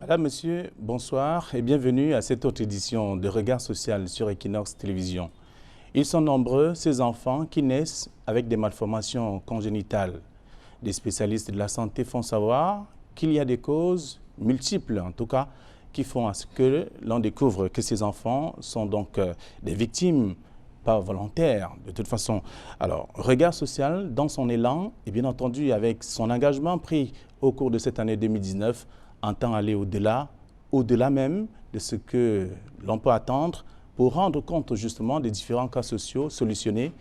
Madame, Monsieur, bonsoir et bienvenue à cette autre édition de Regard social sur Equinox Télévision. Ils sont nombreux, ces enfants qui naissent avec des malformations congénitales. Des spécialistes de la santé font savoir qu'il y a des causes multiples, en tout cas, qui font à ce que l'on découvre que ces enfants sont donc des victimes pas volontaires, de toute façon. Alors, Regard social, dans son élan, et bien entendu avec son engagement pris au cours de cette année 2019, entend aller au-delà même de ce que l'on peut attendre pour rendre compte justement des différents cas sociaux solutionnés.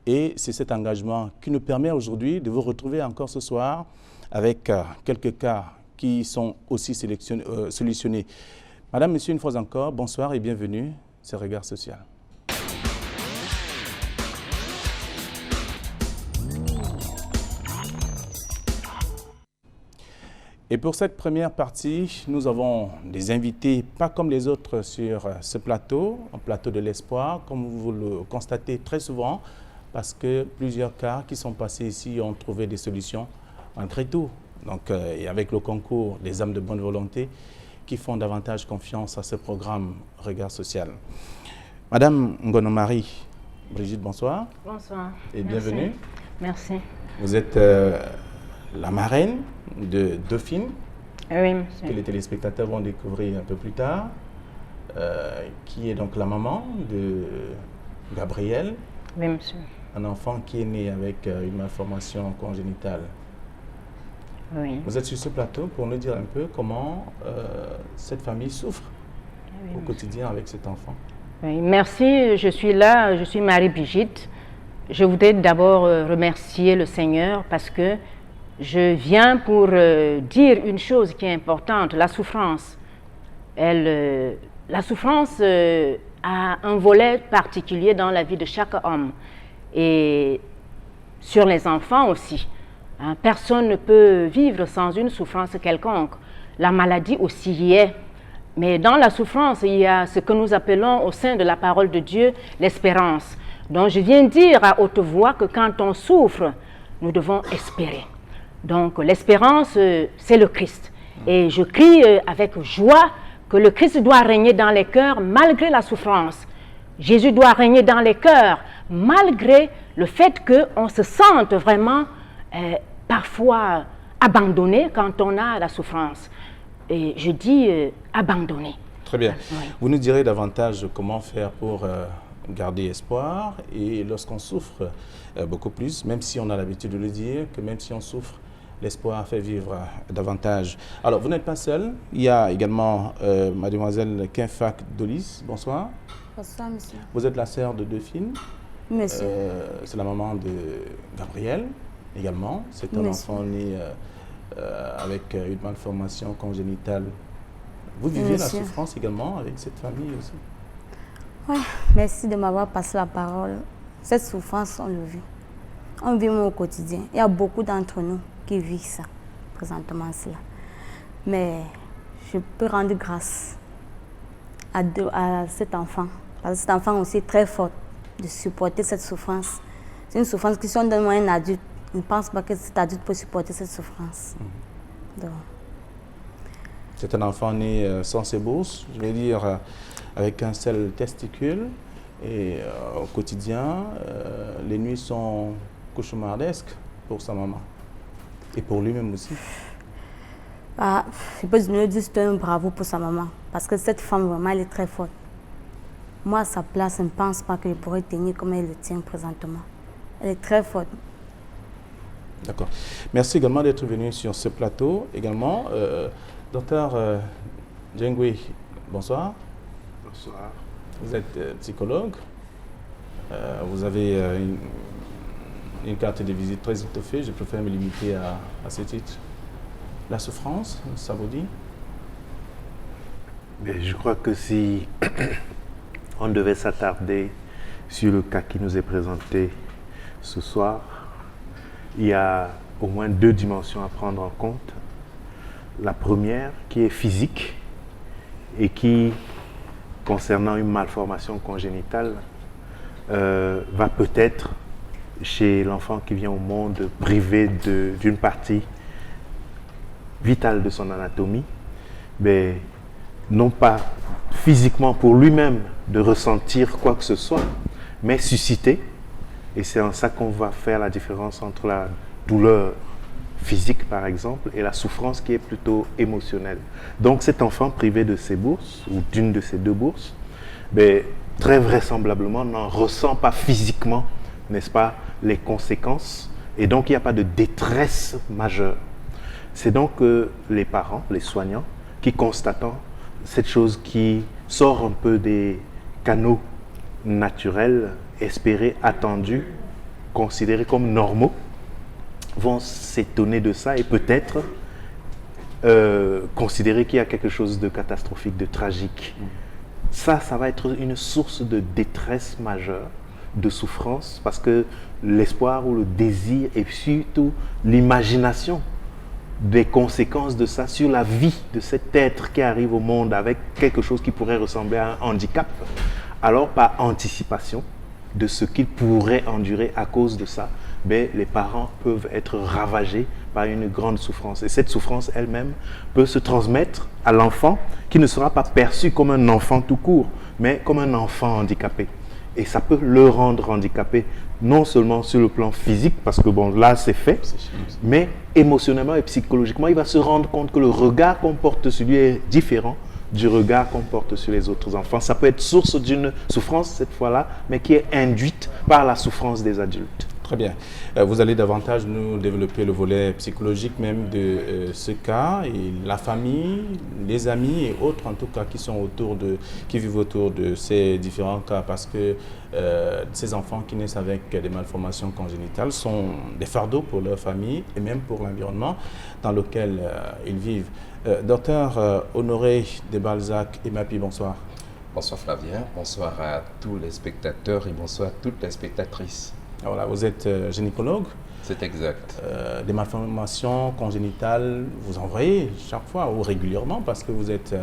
Et c'est cet engagement qui nous permet aujourd'hui de vous retrouver encore ce soir avec quelques cas qui sont aussi solutionnés. Madame, Monsieur, une fois encore, bonsoir et bienvenue, c'est Regard social. Et pour cette première partie, nous avons des invités, pas comme les autres sur ce plateau, un plateau de l'espoir, comme vous le constatez très souvent, parce que plusieurs cas qui sont passés ici ont trouvé des solutions très tôt. Donc, et avec le concours des âmes de bonne volonté qui font davantage confiance à ce programme Regard social. Madame Ngono-Marie, Brigitte, bonsoir. Bonsoir. Et bienvenue. Merci. Vous êtes la marraine de Dauphine, oui, monsieur, que les téléspectateurs vont découvrir un peu plus tard, qui est donc la maman de Gabriel, oui, monsieur, un enfant qui est né avec une malformation congénitale. oui. Vous êtes sur ce plateau pour nous dire un peu comment cette famille souffre au quotidien avec cet enfant. Oui, merci, je suis là, je suis Marie-Brigitte. Je voudrais d'abord remercier le Seigneur parce que je viens pour dire une chose qui est importante, la souffrance. La souffrance a un volet particulier dans la vie de chaque homme et sur les enfants aussi. Hein, personne ne peut vivre sans une souffrance quelconque. La maladie aussi y est. Mais dans la souffrance, il y a ce que nous appelons au sein de la parole de Dieu l'espérance. Donc je viens dire à haute voix que quand on souffre, nous devons espérer. Donc l'espérance, c'est le Christ. Et je crie avec joie que le Christ doit régner dans les cœurs malgré la souffrance. Jésus doit régner dans les cœurs malgré le fait qu'on se sente vraiment parfois abandonné quand on a la souffrance. Et je dis abandonné. Très bien. Oui. Vous nous direz davantage comment faire pour garder espoir et lorsqu'on souffre beaucoup plus, même si on a l'habitude de le dire, que même si on souffre, l'espoir fait vivre davantage. Alors, vous n'êtes pas seul. Il y a également mademoiselle Kinfak Dolis. Bonsoir. Bonsoir, monsieur. Vous êtes la sœur de Dauphine. Monsieur. C'est la maman de Gabriel également. C'est un Monsieur. enfant né avec une malformation congénitale. Vous vivez la Monsieur. souffrance également avec cette famille aussi? Ouais, merci de m'avoir passé la parole. Cette souffrance, on le vit. On vit au quotidien. Il y a beaucoup d'entre nous qui vivent ça, présentement cela. Mais je peux rendre grâce à cet enfant. Parce que cet enfant aussi est très fort de supporter cette souffrance. C'est une souffrance que si on donne à un adulte, je ne pense pas que cet adulte peut supporter cette souffrance. Donc, c'est un enfant né sans ses bourses, je vais dire avec un seul testicule. Et au quotidien, les nuits sont cauchemardesques pour sa maman. Et pour lui-même aussi. Je peux dire juste un bravo pour sa maman. Parce que cette femme, vraiment, elle est très forte. Moi, à sa place, je ne pense pas que je pourrais tenir comme elle le tient présentement. Elle est très forte. D'accord. Merci également d'être venu sur ce plateau. Également, docteur Djengwe, bonsoir. Bonsoir. Vous êtes psychologue. Vous avez une carte de visite très étoffée. Je préfère me limiter à ce titre. La souffrance, ça vous dit? Mais je crois que si on devait s'attarder sur le cas qui nous est présenté ce soir, il y a au moins deux dimensions à prendre en compte. La première qui est physique et qui, concernant une malformation congénitale, va peut-être, chez l'enfant qui vient au monde, privé d'une partie vitale de son anatomie, ben, non pas physiquement pour lui-même de ressentir quoi que ce soit, mais susciter. Et c'est en ça qu'on va faire la différence entre la douleur physique, par exemple, et la souffrance qui est plutôt émotionnelle. Donc cet enfant privé de ses bourses, ou d'une de ses 2 bourses, ben, très vraisemblablement n'en ressent pas physiquement, n'est-ce pas, les conséquences. Et donc il n'y a pas de détresse majeure. C'est donc les parents, les soignants, qui constatant cette chose qui sort un peu des canaux naturels, espérés, attendus, considérés comme normaux, vont s'étonner de ça et peut-être considérer qu'il y a quelque chose de catastrophique, de tragique. Ça va être une source de détresse majeure, de souffrance, parce que l'espoir ou le désir et surtout l'imagination des conséquences de ça sur la vie de cet être qui arrive au monde avec quelque chose qui pourrait ressembler à un handicap, alors par anticipation de ce qu'il pourrait endurer à cause de ça, ben, les parents peuvent être ravagés par une grande souffrance. Et cette souffrance elle-même peut se transmettre à l'enfant qui ne sera pas perçu comme un enfant tout court, mais comme un enfant handicapé. Et ça peut le rendre handicapé, non seulement sur le plan physique, parce que bon, là c'est fait, mais émotionnellement et psychologiquement, il va se rendre compte que le regard qu'on porte sur lui est différent du regard qu'on porte sur les autres enfants. Ça peut être source d'une souffrance cette fois-là, mais qui est induite par la souffrance des adultes. Très bien. Vous allez davantage nous développer le volet psychologique même de ce cas, et la famille, les amis et autres en tout cas qui vivent autour de ces différents cas, parce que ces enfants qui naissent avec des malformations congénitales sont des fardeaux pour leur famille et même pour l'environnement dans lequel ils vivent. Docteur Honoré de Balzac et Mapi, bonsoir. Bonsoir Flavien, bonsoir à tous les spectateurs et bonsoir à toutes les spectatrices. Voilà, vous êtes gynécologue. C'est exact. Des malformations congénitales, vous en voyez chaque fois ou régulièrement parce que vous êtes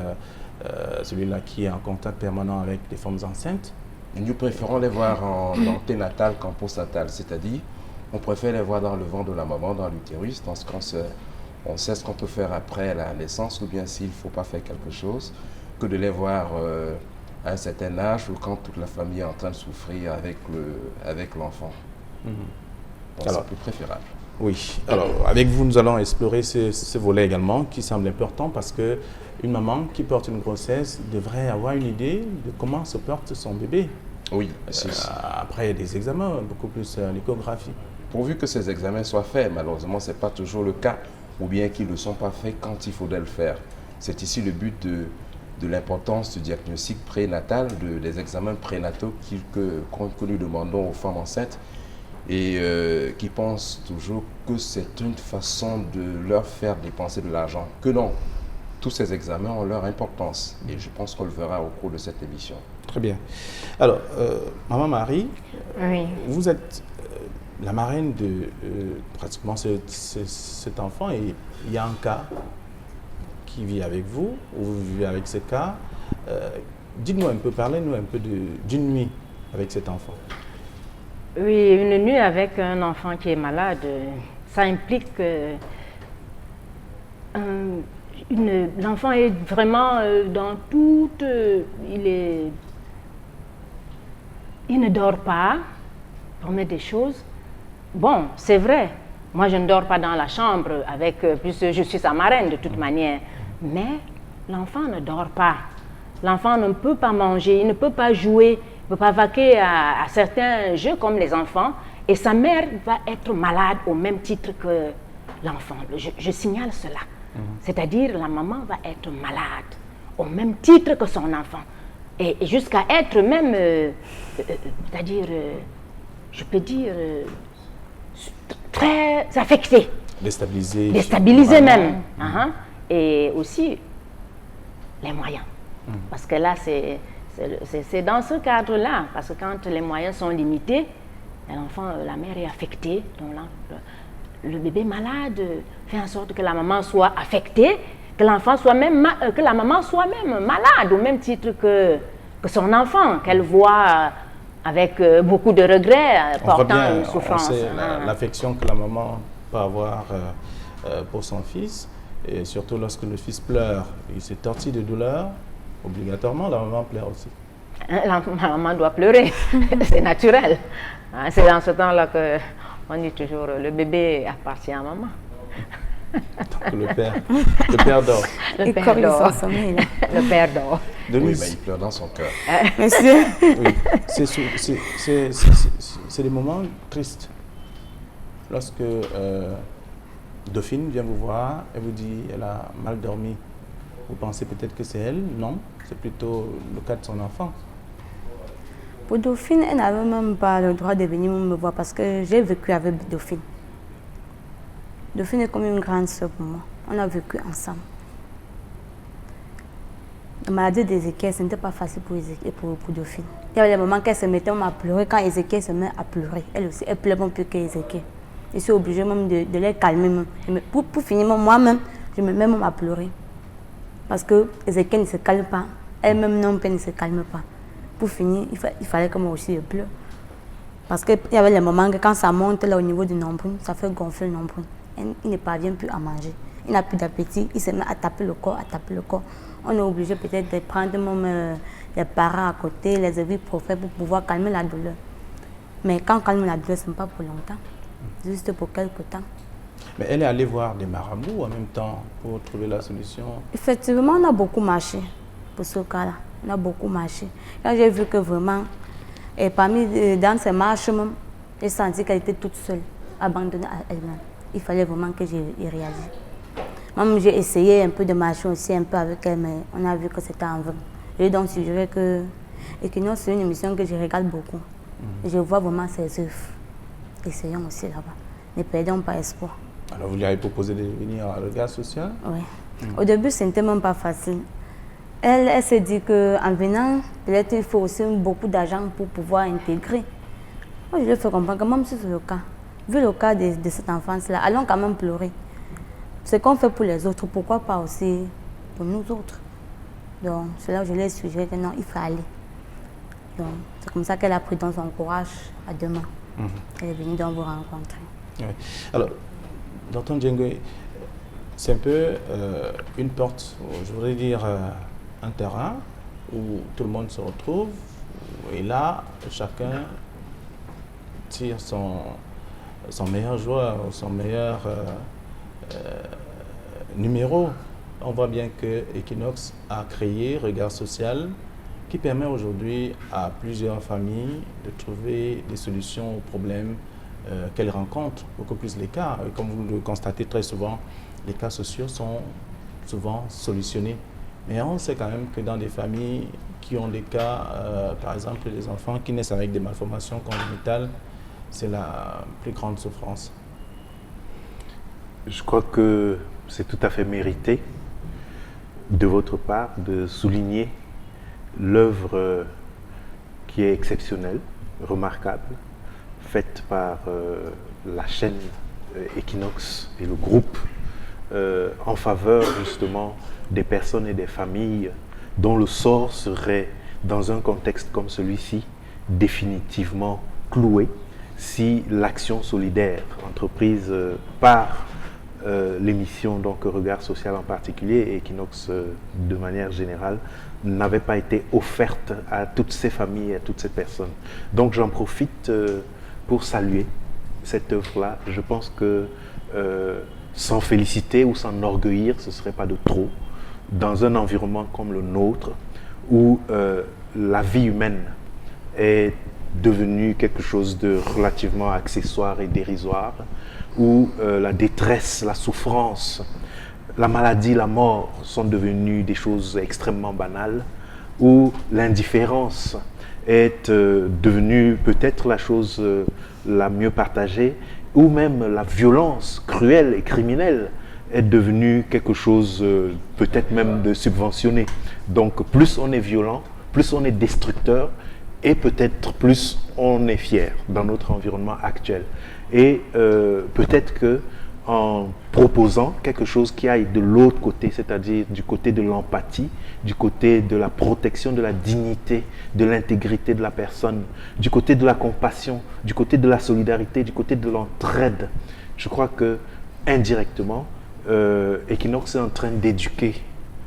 celui-là qui est en contact permanent avec des femmes enceintes. Nous préférons les voir en anténatal qu'en postnatal, c'est-à-dire on préfère les voir dans le ventre de la maman, dans l'utérus, dans ce qu'on on sait ce qu'on peut faire après la naissance ou bien s'il ne faut pas faire quelque chose, que de les voir à un certain âge ou quand toute la famille est en train de souffrir avec l'enfant. Donc c'est plus préférable. Oui, alors avec vous, nous allons explorer ce volet également qui semble important parce qu'une maman qui porte une grossesse devrait avoir une idée de comment se porte son bébé. Oui, après des examens, beaucoup plus l'échographie. Pourvu que ces examens soient faits, malheureusement, ce n'est pas toujours le cas, ou bien qu'ils ne le sont pas faits quand il faudrait le faire. C'est ici le but de l'importance du diagnostic prénatal, des examens prénataux que nous demandons aux femmes enceintes et qui pensent toujours que c'est une façon de leur faire dépenser de l'argent. Que non, tous ces examens ont leur importance et je pense qu'on le verra au cours de cette émission. Très bien. Alors, Maman Marie, Oui. vous êtes la marraine de pratiquement cet enfant et il y a un cas qui vit avec vous, ou vous vivez avec ce cas. Dites-nous un peu, parlez-nous un peu d'une nuit avec cet enfant. Oui, une nuit avec un enfant qui est malade, ça implique que l'enfant est vraiment dans toute... il ne dort pas, promet des choses. Bon, c'est vrai, moi je ne dors pas dans la chambre, puisque je suis sa marraine de toute manière. Mais l'enfant ne dort pas. L'enfant ne peut pas manger, il ne peut pas jouer, il ne peut pas vaquer à certains jeux comme les enfants. Et sa mère va être malade au même titre que l'enfant. Je signale cela. C'est-à-dire la maman va être malade au même titre que son enfant. Et jusqu'à être même, c'est-à-dire, je peux dire, très affectée. Déstabilisée même. Et aussi les moyens. Parce que là, c'est dans ce cadre-là. Parce que quand les moyens sont limités, la mère est affectée. Donc là, le bébé malade fait en sorte que la maman soit affectée, que l'enfant soit même, que la maman soit même malade au même titre que son enfant, qu'elle voit avec beaucoup de regrets, portant une souffrance. On sait l'affection que la maman peut avoir pour son fils. Et surtout lorsque le fils pleure, il se tortille de douleur, obligatoirement la maman pleure aussi. La maman doit pleurer, c'est naturel. C'est dans ce temps-là qu'on dit toujours le bébé appartient à maman. Donc le père dort. Le père dort. Le père dort. Oui, mais il pleure dans son cœur. Monsieur. Oui, c'est des moments tristes. Lorsque Dauphine vient vous voir et vous dit qu'elle a mal dormi, vous pensez peut-être que c'est elle? Non, c'est plutôt le cas de son enfant. Pour Dauphine, elle n'avait même pas le droit de venir me voir parce que j'ai vécu avec Dauphine. Dauphine est comme une grande sœur pour moi. On a vécu ensemble. La maladie d'Ézéchiel, ce n'était pas facile pour Dauphine. Il y avait des moments qu'elle se mettait à pleurer. Quand Ézéchiel se met à pleurer, elle aussi, elle pleure plus qu'Ézéchiel. Je suis obligée même de les calmer. Même. Pour finir, moi-même, je me mets même à pleurer. Parce que Ézéchiel ne se calme pas. Elle-même non plus ne se calme pas. Pour finir, il fallait que moi aussi je pleure. Parce qu'il y avait les moments que quand ça monte là au niveau du nombril, ça fait gonfler le nombril. Il ne parvient plus à manger. Il n'a plus d'appétit. Il se met à taper le corps, On est obligé peut-être de prendre même les parents à côté, les ibuprofènes pour pouvoir calmer la douleur. Mais quand on calme la douleur, ce n'est pas pour longtemps. Juste pour quelques temps. Mais elle est allée voir des marabouts en même temps pour trouver la solution. Effectivement, on a beaucoup marché pour ce cas-là. On a beaucoup marché. Quand j'ai vu que vraiment, et dans ces marches même, j'ai senti qu'elle était toute seule, abandonnée à elle-même. Il fallait vraiment que j'y réagisse. Même j'ai essayé un peu de marcher aussi un peu avec elle, mais on a vu que c'était en vain. J'ai donc suggéré que Equinox, c'est une émission que je regarde beaucoup. Je vois vraiment ses œuvres. Essayons aussi là-bas. Ne perdons pas espoir. Alors vous lui avez proposé de venir à Regard Social? Oui. Au début, ce n'était même pas facile. Elle s'est dit qu'en venant, peut-être il faut aussi beaucoup d'argent pour pouvoir intégrer. Moi, je lui ai fait comprendre que même si c'est le cas, vu le cas de cette enfance-là, allons quand même pleurer. Ce qu'on fait pour les autres, pourquoi pas aussi pour nous autres? Donc, c'est là où je lui ai suggéré que non, il faut aller. Donc, c'est comme ça qu'elle a pris dans son courage à demain. Elle est venue donc vous rencontrer. Oui. Alors, Dr Djengue, c'est un peu une porte, je voudrais dire un terrain où tout le monde se retrouve. Et là, chacun tire son meilleur joueur, son meilleur numéro. On voit bien que Equinox a créé Regard Social qui permet aujourd'hui à plusieurs familles de trouver des solutions aux problèmes qu'elles rencontrent, beaucoup plus les cas. Comme vous le constatez très souvent, les cas sociaux sont souvent solutionnés. Mais on sait quand même que dans des familles qui ont des cas, par exemple des enfants qui naissent avec des malformations congénitales, c'est la plus grande souffrance. Je crois que c'est tout à fait mérité de votre part de souligner l'œuvre qui est exceptionnelle, remarquable, faite par la chaîne Equinox et le groupe en faveur justement des personnes et des familles dont le sort serait, dans un contexte comme celui-ci, définitivement cloué si l'action solidaire entreprise par l'émission donc Regard Social en particulier et Equinox de manière générale n'avait pas été offerte à toutes ces familles et à toutes ces personnes. Donc j'en profite pour saluer cette œuvre-là. Je pense que s'en féliciter ou s'enorgueillir, ce ne serait pas de trop dans un environnement comme le nôtre où la vie humaine est devenue quelque chose de relativement accessoire et dérisoire, où la détresse, la souffrance, la maladie, la mort sont devenues des choses extrêmement banales, où l'indifférence est devenue peut-être la chose la mieux partagée, ou même la violence cruelle et criminelle est devenue quelque chose peut-être même de subventionné. Donc plus on est violent, plus on est destructeur, et peut-être plus on est fier dans notre environnement actuel. Et peut-être que en proposant quelque chose qui aille de l'autre côté, c'est-à-dire du côté de l'empathie, du côté de la protection de la dignité, de l'intégrité de la personne, du côté de la compassion, du côté de la solidarité, du côté de l'entraide, je crois que indirectement, Equinox est en train d'éduquer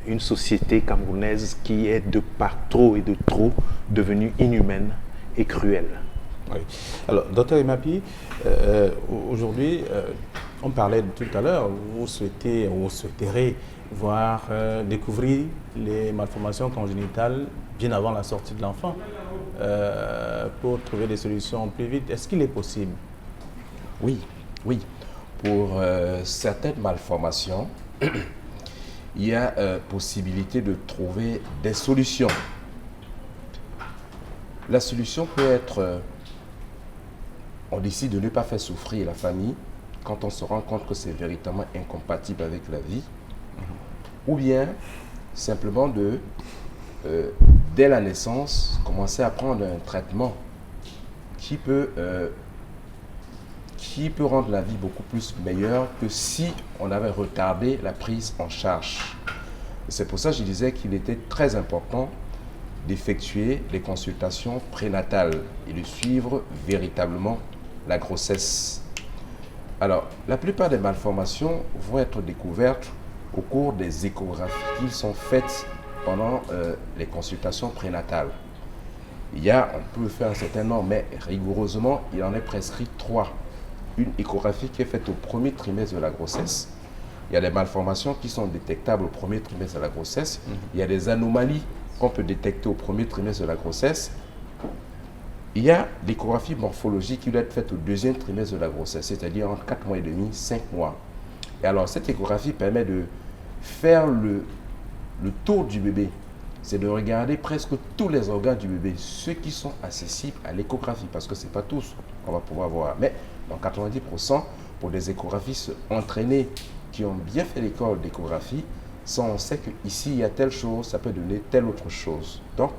une société camerounaise qui est de par trop et de trop devenue inhumaine et cruelle. Oui. Alors, Dr Emapi, aujourd'hui, on parlait tout à l'heure, vous souhaiterez voir, découvrir les malformations congénitales bien avant la sortie de l'enfant pour trouver des solutions plus vite. Est-ce qu'il est possible? Oui, oui. Pour certaines malformations, il y a possibilité de trouver des solutions. La solution peut être, on décide de ne pas faire souffrir la famille quand on se rend compte que c'est véritablement incompatible avec la vie, ou bien simplement de, dès la naissance, commencer à prendre un traitement qui peut rendre la vie beaucoup plus meilleure que si on avait retardé la prise en charge. C'est pour ça que je disais qu'il était très important d'effectuer les consultations prénatales et de suivre véritablement la grossesse. Alors, la plupart des malformations vont être découvertes au cours des échographies qui sont faites pendant les consultations prénatales. On peut faire un certain nombre, mais rigoureusement, il en est prescrit 3. Une échographie qui est faite au premier trimestre de la grossesse. Il y a des malformations qui sont détectables au premier trimestre de la grossesse. Il y a des anomalies qu'on peut détecter au premier trimestre de la grossesse. Il y a l'échographie morphologique qui doit être faite au deuxième trimestre de la grossesse, c'est-à-dire entre 4 mois et demi, 5 mois. Et alors, cette échographie permet de faire le tour du bébé. C'est de regarder presque tous les organes du bébé, ceux qui sont accessibles à l'échographie, parce que ce n'est pas tous qu'on va pouvoir voir. Mais dans 90%, pour des échographistes entraînés qui ont bien fait l'école d'échographie, on sait qu'ici, il y a telle chose, ça peut donner telle autre chose. Donc,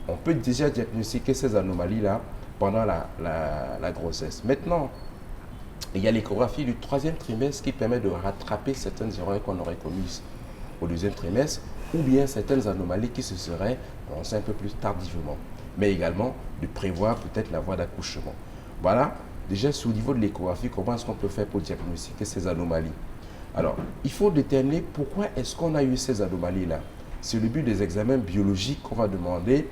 on peut déjà diagnostiquer ces anomalies-là pendant la grossesse. Maintenant, il y a l'échographie du 3e trimestre qui permet de rattraper certaines erreurs qu'on aurait commises au 2e trimestre, ou bien certaines anomalies qui se seraient annoncées un peu plus tardivement, mais également de prévoir peut-être la voie d'accouchement. Voilà, déjà au niveau de l'échographie, comment est-ce qu'on peut faire pour diagnostiquer ces anomalies? Alors, il faut déterminer pourquoi est-ce qu'on a eu ces anomalies-là. C'est le but des examens biologiques qu'on va demander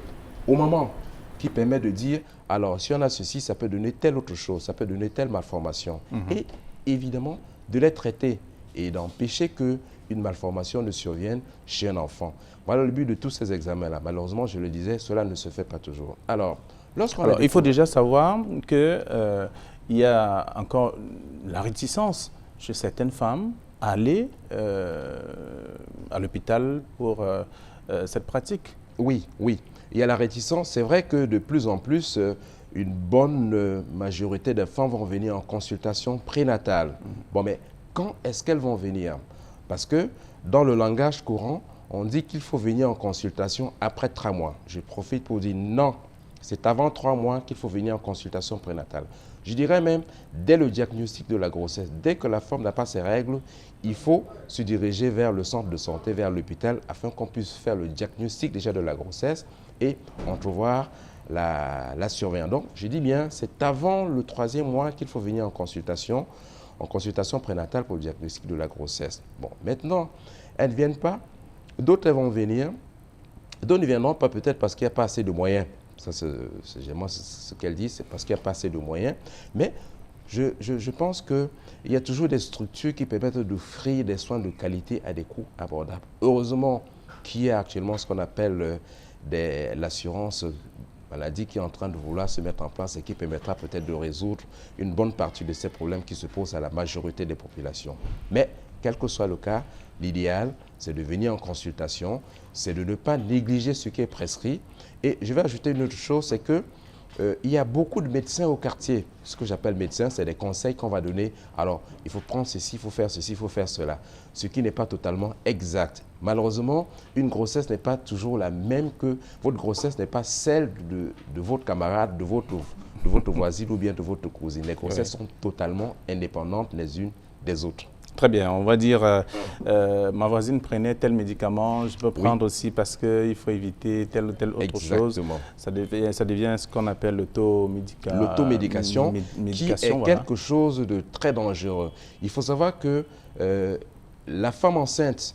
au moment, qui permet de dire, alors si on a ceci, ça peut donner telle autre chose, ça peut donner telle malformation. Et évidemment, de les traiter et d'empêcher qu'une malformation ne survienne chez un enfant. Voilà le but de tous ces examens-là. Malheureusement, je le disais, cela ne se fait pas toujours. Alors, il faut déjà savoir qu'il y a encore la réticence chez certaines femmes à aller à l'hôpital pour cette pratique. Oui, oui. Il y a la réticence. C'est vrai que de plus en plus, une bonne majorité des femmes vont venir en consultation prénatale. Bon, mais quand est-ce qu'elles vont venir? Parce que dans le langage courant, on dit qu'il faut venir en consultation après 3 mois. Je profite pour dire non, c'est avant 3 mois qu'il faut venir en consultation prénatale. Je dirais même, dès le diagnostic de la grossesse, dès que la femme n'a pas ses règles, il faut se diriger vers le centre de santé, vers l'hôpital, afin qu'on puisse faire le diagnostic déjà de la grossesse et entrevoir la surveillance. Donc, je dis bien, c'est avant le 3e mois qu'il faut venir en consultation prénatale pour le diagnostic de la grossesse. Bon, maintenant, elles ne viennent pas. D'autres vont venir. D'autres ne viendront pas peut-être parce qu'il n'y a pas assez de moyens. Ça, c'est ce qu'elle dit, c'est parce qu'il n'y a pas assez de moyens. Mais je pense qu'il y a toujours des structures qui permettent d'offrir des soins de qualité à des coûts abordables. Heureusement qu'il y a actuellement ce qu'on appelle l'assurance maladie qui est en train de vouloir se mettre en place et qui permettra peut-être de résoudre une bonne partie de ces problèmes qui se posent à la majorité des populations. Mais, quel que soit le cas, l'idéal, c'est de venir en consultation, c'est de ne pas négliger ce qui est prescrit. Et je vais ajouter une autre chose, c'est que il y a beaucoup de médecins au quartier. Ce que j'appelle médecins, c'est des conseils qu'on va donner. Alors, il faut prendre ceci, il faut faire ceci, il faut faire cela. Ce qui n'est pas totalement exact. Malheureusement, une grossesse n'est pas toujours la même que... Votre grossesse n'est pas celle de votre camarade, de votre voisine ou bien de votre cousine. Les grossesses sont totalement indépendantes les unes des autres. Très bien, on va dire, ma voisine prenait tel médicament, je peux prendre aussi parce qu'il faut éviter telle ou telle autre chose. Ça devient ce qu'on appelle l'automédication, qui est quelque chose de très dangereux. Il faut savoir que la femme enceinte,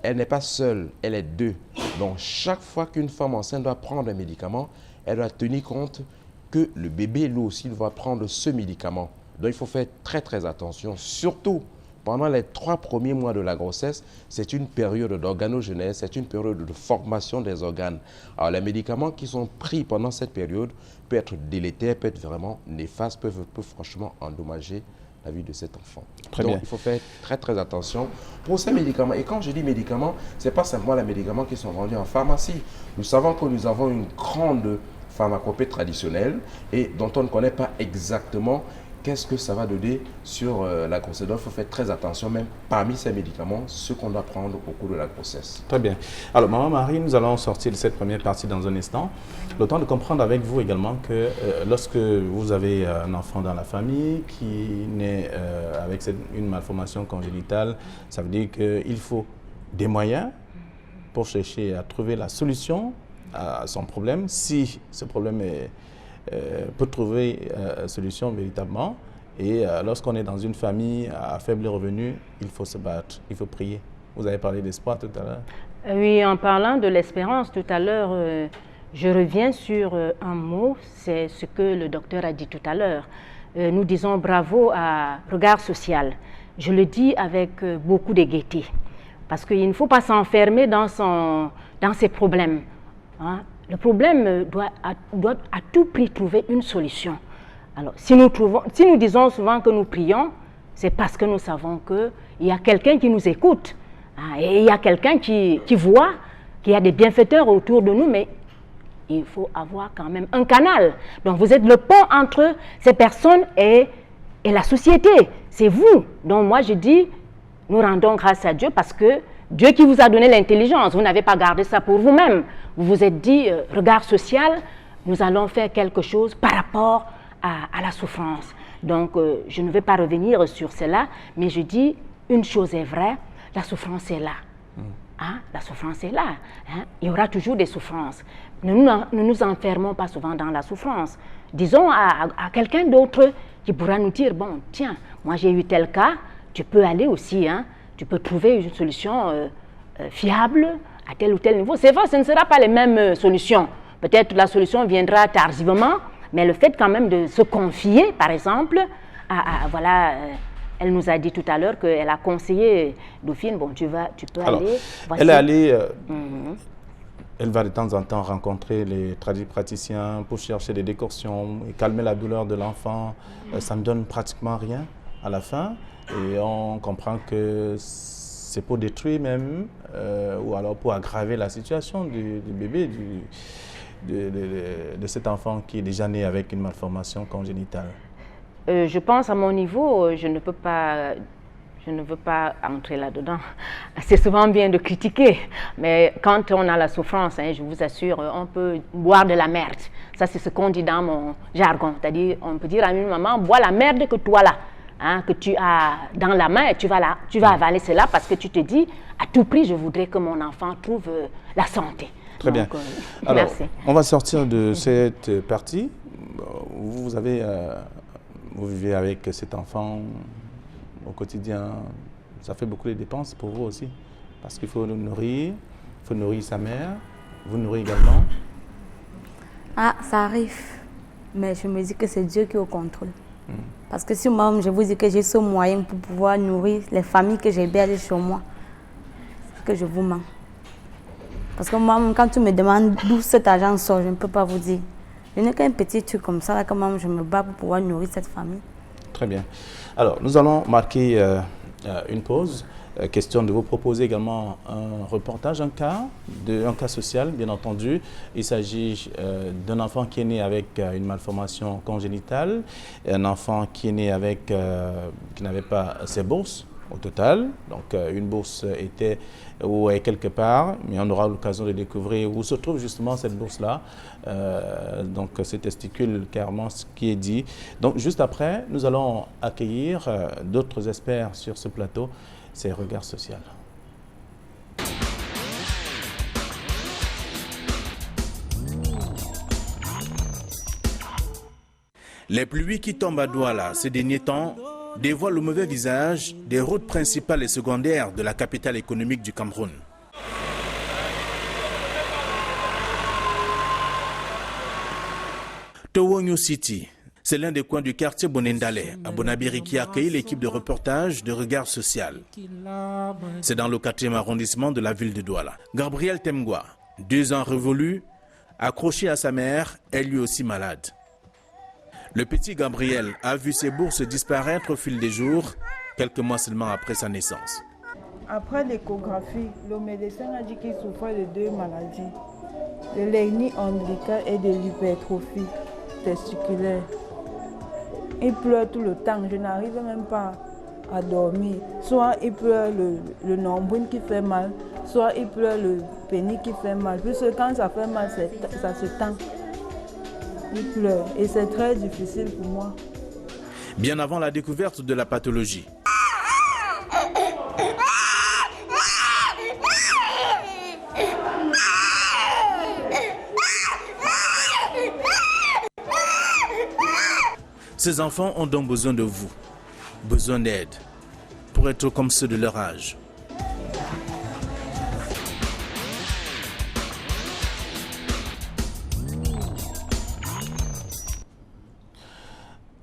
elle n'est pas seule, elle est deux. Donc, chaque fois qu'une femme enceinte doit prendre un médicament, elle doit tenir compte que le bébé, lui aussi, doit prendre ce médicament. Donc, il faut faire très, très attention. Surtout, pendant les 3 premiers mois de la grossesse, c'est une période d'organogenèse, c'est une période de formation des organes. Alors, les médicaments qui sont pris pendant cette période peuvent être délétères, peuvent être vraiment néfastes, peuvent franchement endommager la vie de cet enfant. Très Donc, bien. il faut faire très, très attention pour ces médicaments. Et quand je dis médicaments, ce n'est pas simplement les médicaments qui sont vendus en pharmacie. Nous savons que nous avons une grande pharmacopée traditionnelle et dont on ne connaît pas exactement qu'est-ce que ça va donner sur la grossesse. Donc, il faut faire très attention, même parmi ces médicaments, ce qu'on doit prendre au cours de la grossesse. Très bien. Alors, Maman Marie, nous allons sortir de cette première partie dans un instant. Le temps de comprendre avec vous également que lorsque vous avez un enfant dans la famille qui naît avec une malformation congénitale, ça veut dire qu'il faut des moyens pour chercher à trouver la solution à son problème, si ce problème peut trouver solution véritablement. Et lorsqu'on est dans une famille à faible revenu, il faut se battre, il faut prier. Vous avez parlé d'espoir tout à l'heure. Oui, en parlant de l'espérance tout à l'heure, je reviens sur un mot, c'est ce que le docteur a dit tout à l'heure. Nous disons bravo à Regard Social. Je le dis avec beaucoup de gaieté, parce qu'il ne faut pas s'enfermer dans ses problèmes. Hein? Le problème doit à tout prix trouver une solution. Alors, si nous disons souvent que nous prions, c'est parce que nous savons qu'il y a quelqu'un qui nous écoute. Hein, et il y a quelqu'un qui voit qu'il y a des bienfaiteurs autour de nous, mais il faut avoir quand même un canal. Donc, vous êtes le pont entre ces personnes et la société. C'est vous. Donc, moi, je dis, nous rendons grâce à Dieu parce que Dieu qui vous a donné l'intelligence, vous n'avez pas gardé ça pour vous-même. Vous vous êtes dit, regard social, nous allons faire quelque chose par rapport à la souffrance. Donc, je ne vais pas revenir sur cela, mais je dis, une chose est vraie, la souffrance est là. Hein? La souffrance est là. Hein? Il y aura toujours des souffrances. Ne nous enfermons pas souvent dans la souffrance. Disons à quelqu'un d'autre qui pourra nous dire, bon, tiens, moi j'ai eu tel cas, tu peux aller aussi, hein? Tu peux trouver une solution fiable à tel ou tel niveau. C'est vrai, ce ne sera pas les mêmes solutions. Peut-être la solution viendra tardivement, mais le fait quand même de se confier, par exemple, voilà, elle nous a dit tout à l'heure qu'elle a conseillé Dauphine, bon, tu peux aller. Voici. Elle est allée, elle va de temps en temps rencontrer les praticiens pour chercher des décoctions et calmer la douleur de l'enfant. Ça ne donne pratiquement rien à la fin. Et on comprend que c'est pour détruire même, ou alors pour aggraver la situation du bébé, de cet enfant qui est déjà né avec une malformation congénitale. Je pense à mon niveau, je ne veux pas entrer là-dedans. C'est souvent bien de critiquer, mais quand on a la souffrance, hein, je vous assure, on peut boire de la merde. Ça, c'est ce qu'on dit dans mon jargon. C'est-à-dire, on peut dire à une maman, bois la merde que toi là. Hein, que tu as dans la main et tu vas avaler cela parce que tu te dis, à tout prix, je voudrais que mon enfant trouve la santé. Très bien. Alors, merci. On va sortir de cette partie. Vous vivez avec cet enfant au quotidien. Ça fait beaucoup de dépenses pour vous aussi. Parce qu'il faut le nourrir, il faut nourrir sa mère. Vous nourrir également. Ah, ça arrive. Mais je me dis que c'est Dieu qui est au contrôle. Parce que si moi, je vous dis que j'ai ce moyen pour pouvoir nourrir les familles que j'héberge chez moi, c'est que je vous mens. Parce que moi, quand tu me demandes d'où cet argent sort, je ne peux pas vous dire. Je n'ai qu'un petit truc comme ça, là, quand même, je me bats pour pouvoir nourrir cette famille. Très bien. Alors, nous allons marquer une pause. Question de vous proposer également un reportage, un cas social, bien entendu. Il s'agit d'un enfant qui est né avec une malformation congénitale, un enfant qui est né avec, qui n'avait pas ses bourses au total. Donc, une bourse était ou est quelque part, mais on aura l'occasion de découvrir où se trouve justement cette bourse-là. Donc, ces testicules, clairement, ce qui est dit. Donc, juste après, nous allons accueillir d'autres experts sur ce plateau. C'est Regard Social. Les pluies qui tombent à Douala ces derniers temps dévoile le mauvais visage des routes principales et secondaires de la capitale économique du Cameroun. Towonyo City, c'est l'un des coins du quartier Bonendale, à Bonabiri, qui accueille l'équipe de reportage de Regard Social. C'est dans le 4e arrondissement de la ville de Douala. Gabriel Temgwa, 2 ans révolus, accroché à sa mère, est lui aussi malade. Le petit Gabriel a vu ses bourses disparaître au fil des jours, quelques mois seulement après sa naissance. Après l'échographie, le médecin a dit qu'il souffrait de 2 maladies, de l'hernie ombilicale et de l'hypertrophie testiculaire. Il pleure tout le temps, je n'arrive même pas à dormir. Soit il pleure le nombril qui fait mal, soit il pleure le pénis qui fait mal. Puisque quand ça fait mal, ça se tend. Il pleure et c'est très difficile pour moi. Bien avant la découverte de la pathologie, ces enfants ont donc besoin de vous, besoin d'aide, pour être comme ceux de leur âge.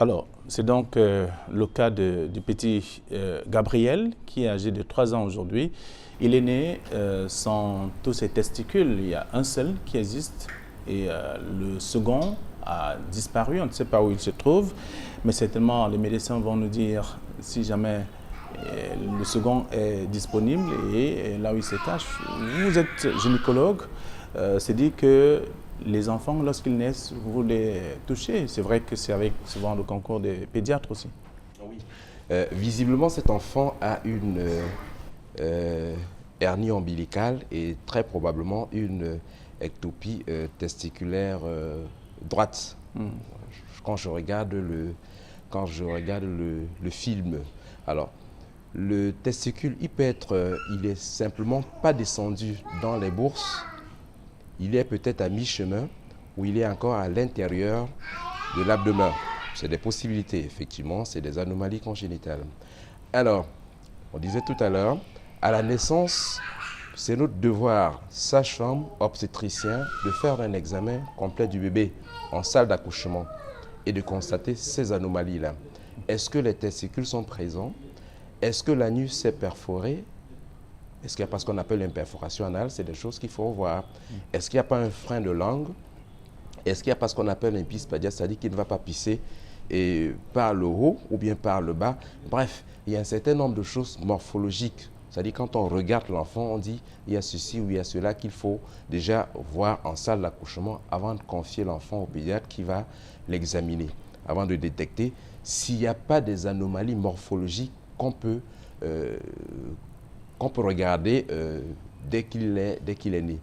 Alors, c'est donc le cas du petit Gabriel, qui est âgé de 3 ans aujourd'hui. Il est né sans tous ses testicules. Il y a un seul qui existe et le second a disparu. On ne sait pas où il se trouve, mais certainement les médecins vont nous dire si jamais le second est disponible et là où il se cache. Vous êtes gynécologue, c'est dit que les enfants, lorsqu'ils naissent, vous les touchez. C'est vrai que c'est avec souvent le concours des pédiatres aussi. Oui. Visiblement, cet enfant a une hernie ombilicale et très probablement une ectopie testiculaire droite. Quand je regarde le film, alors le testicule, il est simplement pas descendu dans les bourses. Il est peut-être à mi-chemin ou il est encore à l'intérieur de l'abdomen. C'est des possibilités, effectivement, c'est des anomalies congénitales. Alors, on disait tout à l'heure, à la naissance, c'est notre devoir, sage-femme, obstétricien, de faire un examen complet du bébé en salle d'accouchement et de constater ces anomalies-là. Est-ce que les testicules sont présents? Est-ce que l'anus est perforé? Est-ce qu'il y a pas ce qu'on appelle une perforation anale? C'est des choses qu'il faut voir. Est-ce qu'il n'y a pas un frein de langue? Est-ce qu'il n'y a pas ce qu'on appelle un pisse pédiatre, c'est-à-dire qu'il ne va pas pisser par le haut ou bien par le bas? Bref, il y a un certain nombre de choses morphologiques. C'est-à-dire quand on regarde l'enfant, on dit il y a ceci ou il y a cela qu'il faut déjà voir en salle d'accouchement avant de confier l'enfant au pédiatre qui va l'examiner, avant de détecter s'il n'y a pas des anomalies morphologiques qu'on peut regarder dès qu'il est né.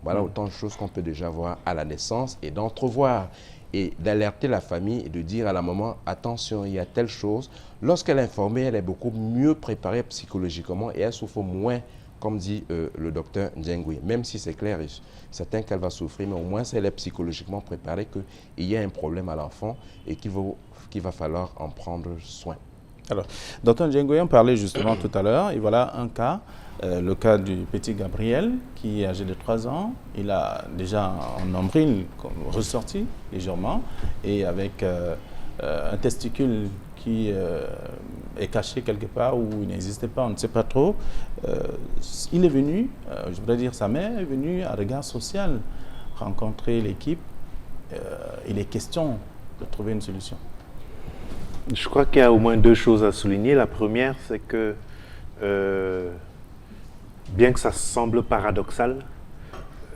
Voilà autant de choses qu'on peut déjà voir à la naissance et d'entrevoir et d'alerter la famille et de dire à la maman, attention, il y a telle chose. Lorsqu'elle est informée, elle est beaucoup mieux préparée psychologiquement et elle souffre moins, comme dit le docteur Ndjengwe. Même si c'est clair et certain qu'elle va souffrir, mais au moins elle est psychologiquement préparée qu'il y a un problème à l'enfant et qu'il va falloir en prendre soin. Alors, docteur Ndjengwe, on parlait justement tout à l'heure, et voilà un cas, le cas du petit Gabriel, qui est âgé de 3 ans. Il a déjà un nombril ressorti légèrement, et avec un testicule qui est caché quelque part où il n'existait pas, on ne sait pas trop. Il est venu, je voudrais dire sa mère est venue à Regard Social rencontrer l'équipe. Il est question de trouver une solution. Je crois qu'il y a au moins 2 choses à souligner. La première, c'est que, bien que ça semble paradoxal,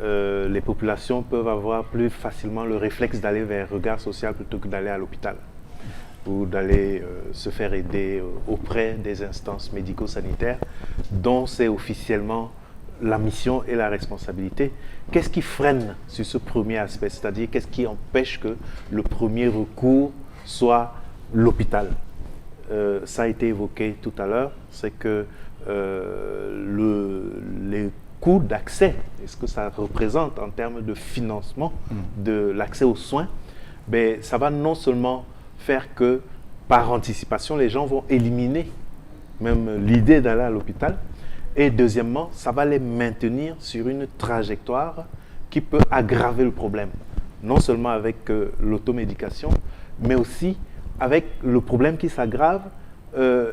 les populations peuvent avoir plus facilement le réflexe d'aller vers Regard Social plutôt que d'aller à l'hôpital ou d'aller se faire aider auprès des instances médico-sanitaires dont c'est officiellement la mission et la responsabilité. Qu'est-ce qui freine sur ce premier aspect? C'est-à-dire, qu'est-ce qui empêche que le premier recours soit l'hôpital? Ça a été évoqué tout à l'heure, c'est que les coûts d'accès, et ce que ça représente en termes de financement de l'accès aux soins, ben, ça va non seulement faire que par anticipation, les gens vont éliminer même l'idée d'aller à l'hôpital. Et deuxièmement, ça va les maintenir sur une trajectoire qui peut aggraver le problème. Non seulement avec l'automédication, mais aussi avec le problème qui s'aggrave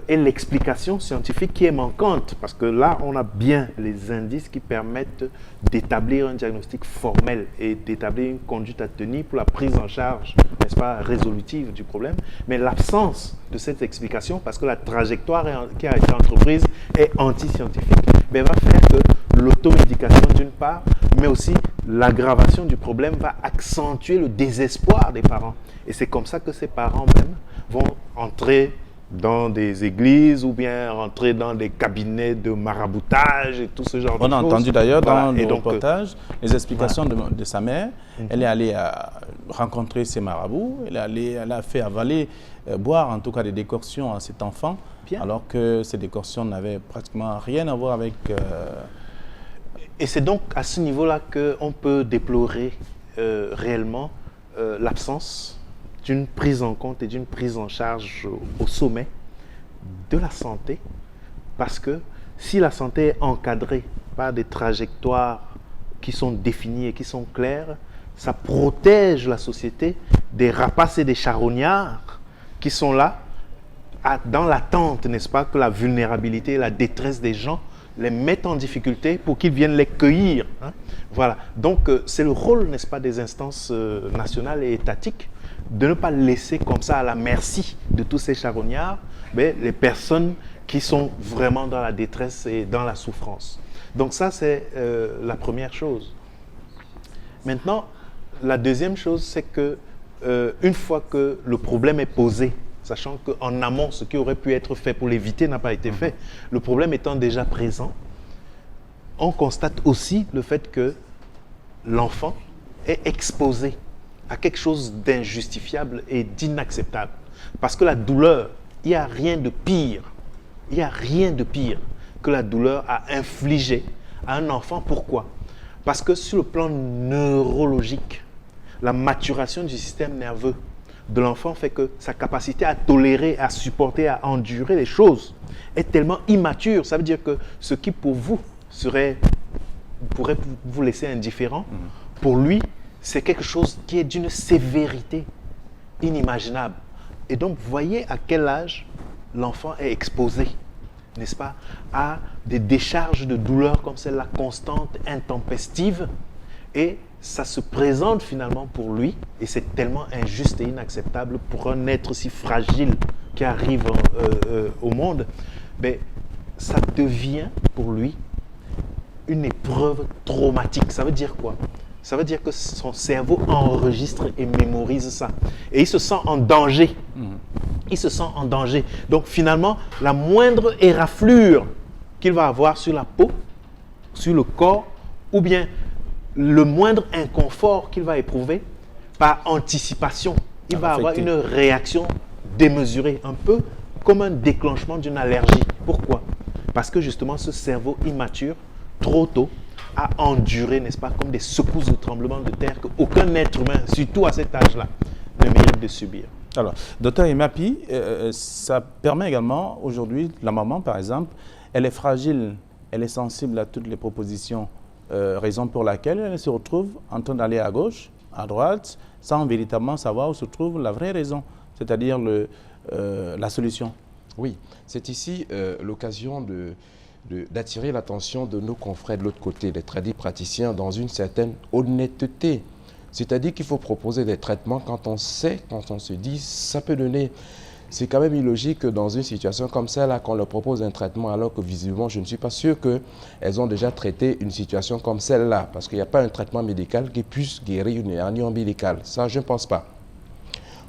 et l'explication scientifique qui est manquante. Parce que là, on a bien les indices qui permettent d'établir un diagnostic formel et d'établir une conduite à tenir pour la prise en charge, n'est-ce pas, résolutive du problème. Mais l'absence de cette explication, parce que la trajectoire qui a été entreprise est anti-scientifique, va faire que l'automédication d'une part, mais aussi l'aggravation du problème va accentuer le désespoir des parents. Et c'est comme ça que ces parents même vont entrer dans des églises ou bien rentrer dans des cabinets de maraboutage et tout ce genre de choses. On a entendu d'ailleurs dans le donc, reportage les explications de sa mère. Elle est allée rencontrer ses marabouts, elle a fait avaler, boire en tout cas des décoctions à cet enfant, alors que ces décoctions n'avaient pratiquement rien à voir avec... Et c'est donc à ce niveau-là qu'on peut déplorer réellement l'absence d'une prise en compte et d'une prise en charge au sommet de la santé, parce que si la santé est encadrée par des trajectoires qui sont définies et qui sont claires, ça protège la société des rapaces et des charognards qui sont là dans l'attente, n'est-ce pas, que la vulnérabilité et la détresse des gens les mettent en difficulté pour qu'ils viennent les cueillir. Voilà. Donc, c'est le rôle, n'est-ce pas, des instances nationales et étatiques de ne pas laisser comme ça à la merci de tous ces charognards, mais les personnes qui sont vraiment dans la détresse et dans la souffrance. Donc ça, c'est la première chose. Maintenant, la deuxième chose, c'est que une fois que le problème est posé, sachant qu'en amont, ce qui aurait pu être fait pour l'éviter n'a pas été fait, le problème étant déjà présent, on constate aussi le fait que l'enfant est exposé à quelque chose d'injustifiable et d'inacceptable. Parce que la douleur, il n'y a rien de pire. Il n'y a rien de pire que la douleur à infliger à un enfant. Pourquoi? Parce que sur le plan neurologique, la maturation du système nerveux de l'enfant fait que sa capacité à tolérer, à supporter, à endurer les choses est tellement immature. Ça veut dire que ce qui pour vous pourrait vous laisser indifférent, pour lui, c'est quelque chose qui est d'une sévérité inimaginable. Et donc, voyez à quel âge l'enfant est exposé, n'est-ce pas, à des décharges de douleur comme celle-là, constantes, intempestives. Et ça se présente finalement pour lui, et c'est tellement injuste et inacceptable pour un être si fragile qui arrive au monde, mais ça devient pour lui une épreuve traumatique. Ça veut dire quoi? Ça veut dire que son cerveau enregistre et mémorise ça. Et il se sent en danger. Il se sent en danger. Donc finalement, la moindre éraflure qu'il va avoir sur la peau, sur le corps, ou bien le moindre inconfort qu'il va éprouver, par anticipation, il va avoir une réaction démesurée, un peu comme un déclenchement d'une allergie. Pourquoi? Parce que justement, ce cerveau immature, trop tôt, a enduré, n'est-ce pas, comme des secousses de tremblement de terre qu'aucun être humain, surtout à cet âge-là, ne mérite de subir. Alors, docteur Emapi, ça permet également, aujourd'hui, la maman, par exemple, elle est fragile, elle est sensible à toutes les propositions, raison pour laquelle elle se retrouve en train d'aller à gauche, à droite, sans véritablement savoir où se trouve la vraie raison, c'est-à-dire la solution. Oui, c'est ici l'occasion d'attirer l'attention de nos confrères de l'autre côté, les tradipraticiens, dans une certaine honnêteté. C'est-à-dire qu'il faut proposer des traitements quand on sait, quand on se dit, ça peut donner... C'est quand même illogique que dans une situation comme celle-là, qu'on leur propose un traitement alors que visiblement, je ne suis pas sûr qu'elles ont déjà traité une situation comme celle-là, parce qu'il n'y a pas un traitement médical qui puisse guérir une hernie ombilicale. Ça, je ne pense pas.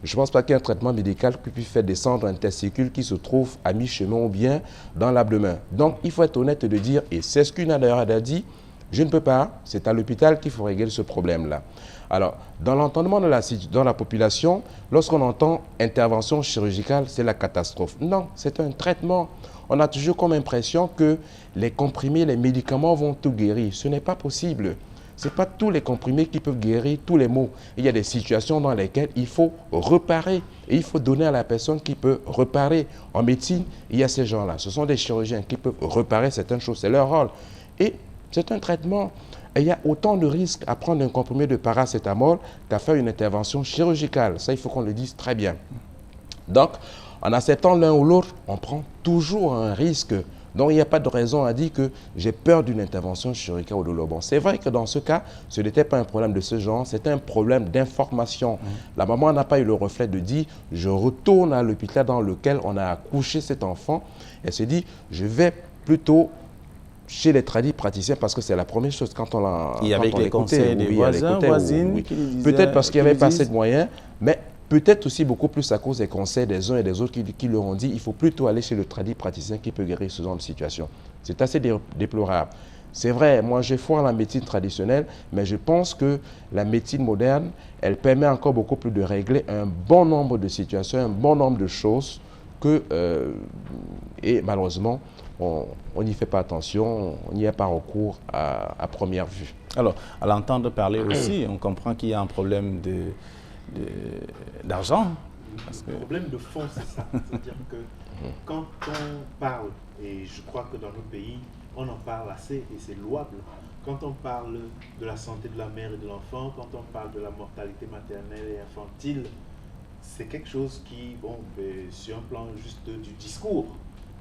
Je ne pense pas qu'il y ait un traitement médical qui puisse faire descendre un testicule qui se trouve à mi-chemin ou bien dans l'abdomen. Donc, il faut être honnête de dire, et c'est ce qu'une d'ailleurs a dit, je ne peux pas, c'est à l'hôpital qu'il faut régler ce problème-là. Alors, dans l'entendement dans la population, lorsqu'on entend intervention chirurgicale, c'est la catastrophe. Non, c'est un traitement. On a toujours comme impression que les comprimés, les médicaments vont tout guérir. Ce n'est pas possible. Ce n'est pas tous les comprimés qui peuvent guérir tous les maux. Il y a des situations dans lesquelles il faut réparer et il faut donner à la personne qui peut réparer. En médecine, il y a ces gens-là. Ce sont des chirurgiens qui peuvent réparer certaines choses. C'est leur rôle. Et c'est un traitement. Et il y a autant de risques à prendre un comprimé de paracétamol qu'à faire une intervention chirurgicale. Ça, il faut qu'on le dise très bien. Donc, en acceptant l'un ou l'autre, on prend toujours un risque. Donc, il n'y a pas de raison à dire que j'ai peur d'une intervention chirurgicale ou de l'eau. Bon, c'est vrai que dans ce cas, ce n'était pas un problème de ce genre, c'était un problème d'information. La maman n'a pas eu le reflet de dire « je retourne à l'hôpital dans lequel on a accouché cet enfant ». Elle se dit « je vais plutôt chez les praticiens parce que c'est la première chose quand on l'a écouté. Il y avait les conseils des voisins, voisines qui lui disaient… Peut-être parce qu'il n'y avait pas assez de moyens, mais… Peut-être aussi beaucoup plus à cause des conseils des uns et des autres qui leur ont dit il faut plutôt aller chez le praticien qui peut guérir ce genre de situation. C'est assez déplorable. C'est vrai, moi j'ai foi en la médecine traditionnelle, mais je pense que la médecine moderne, elle permet encore beaucoup plus de régler un bon nombre de situations, un bon nombre de choses que, et malheureusement, on n'y fait pas attention, on n'y a pas recours à première vue. Alors, à l'entendre parler aussi, on comprend qu'il y a un problème d'argent. Le problème de fond, c'est ça. C'est-à-dire que quand on parle, et je crois que dans nos pays, on en parle assez et c'est louable, quand on parle de la santé de la mère et de l'enfant, quand on parle de la mortalité maternelle et infantile, c'est quelque chose qui, bon, sur un plan juste du discours,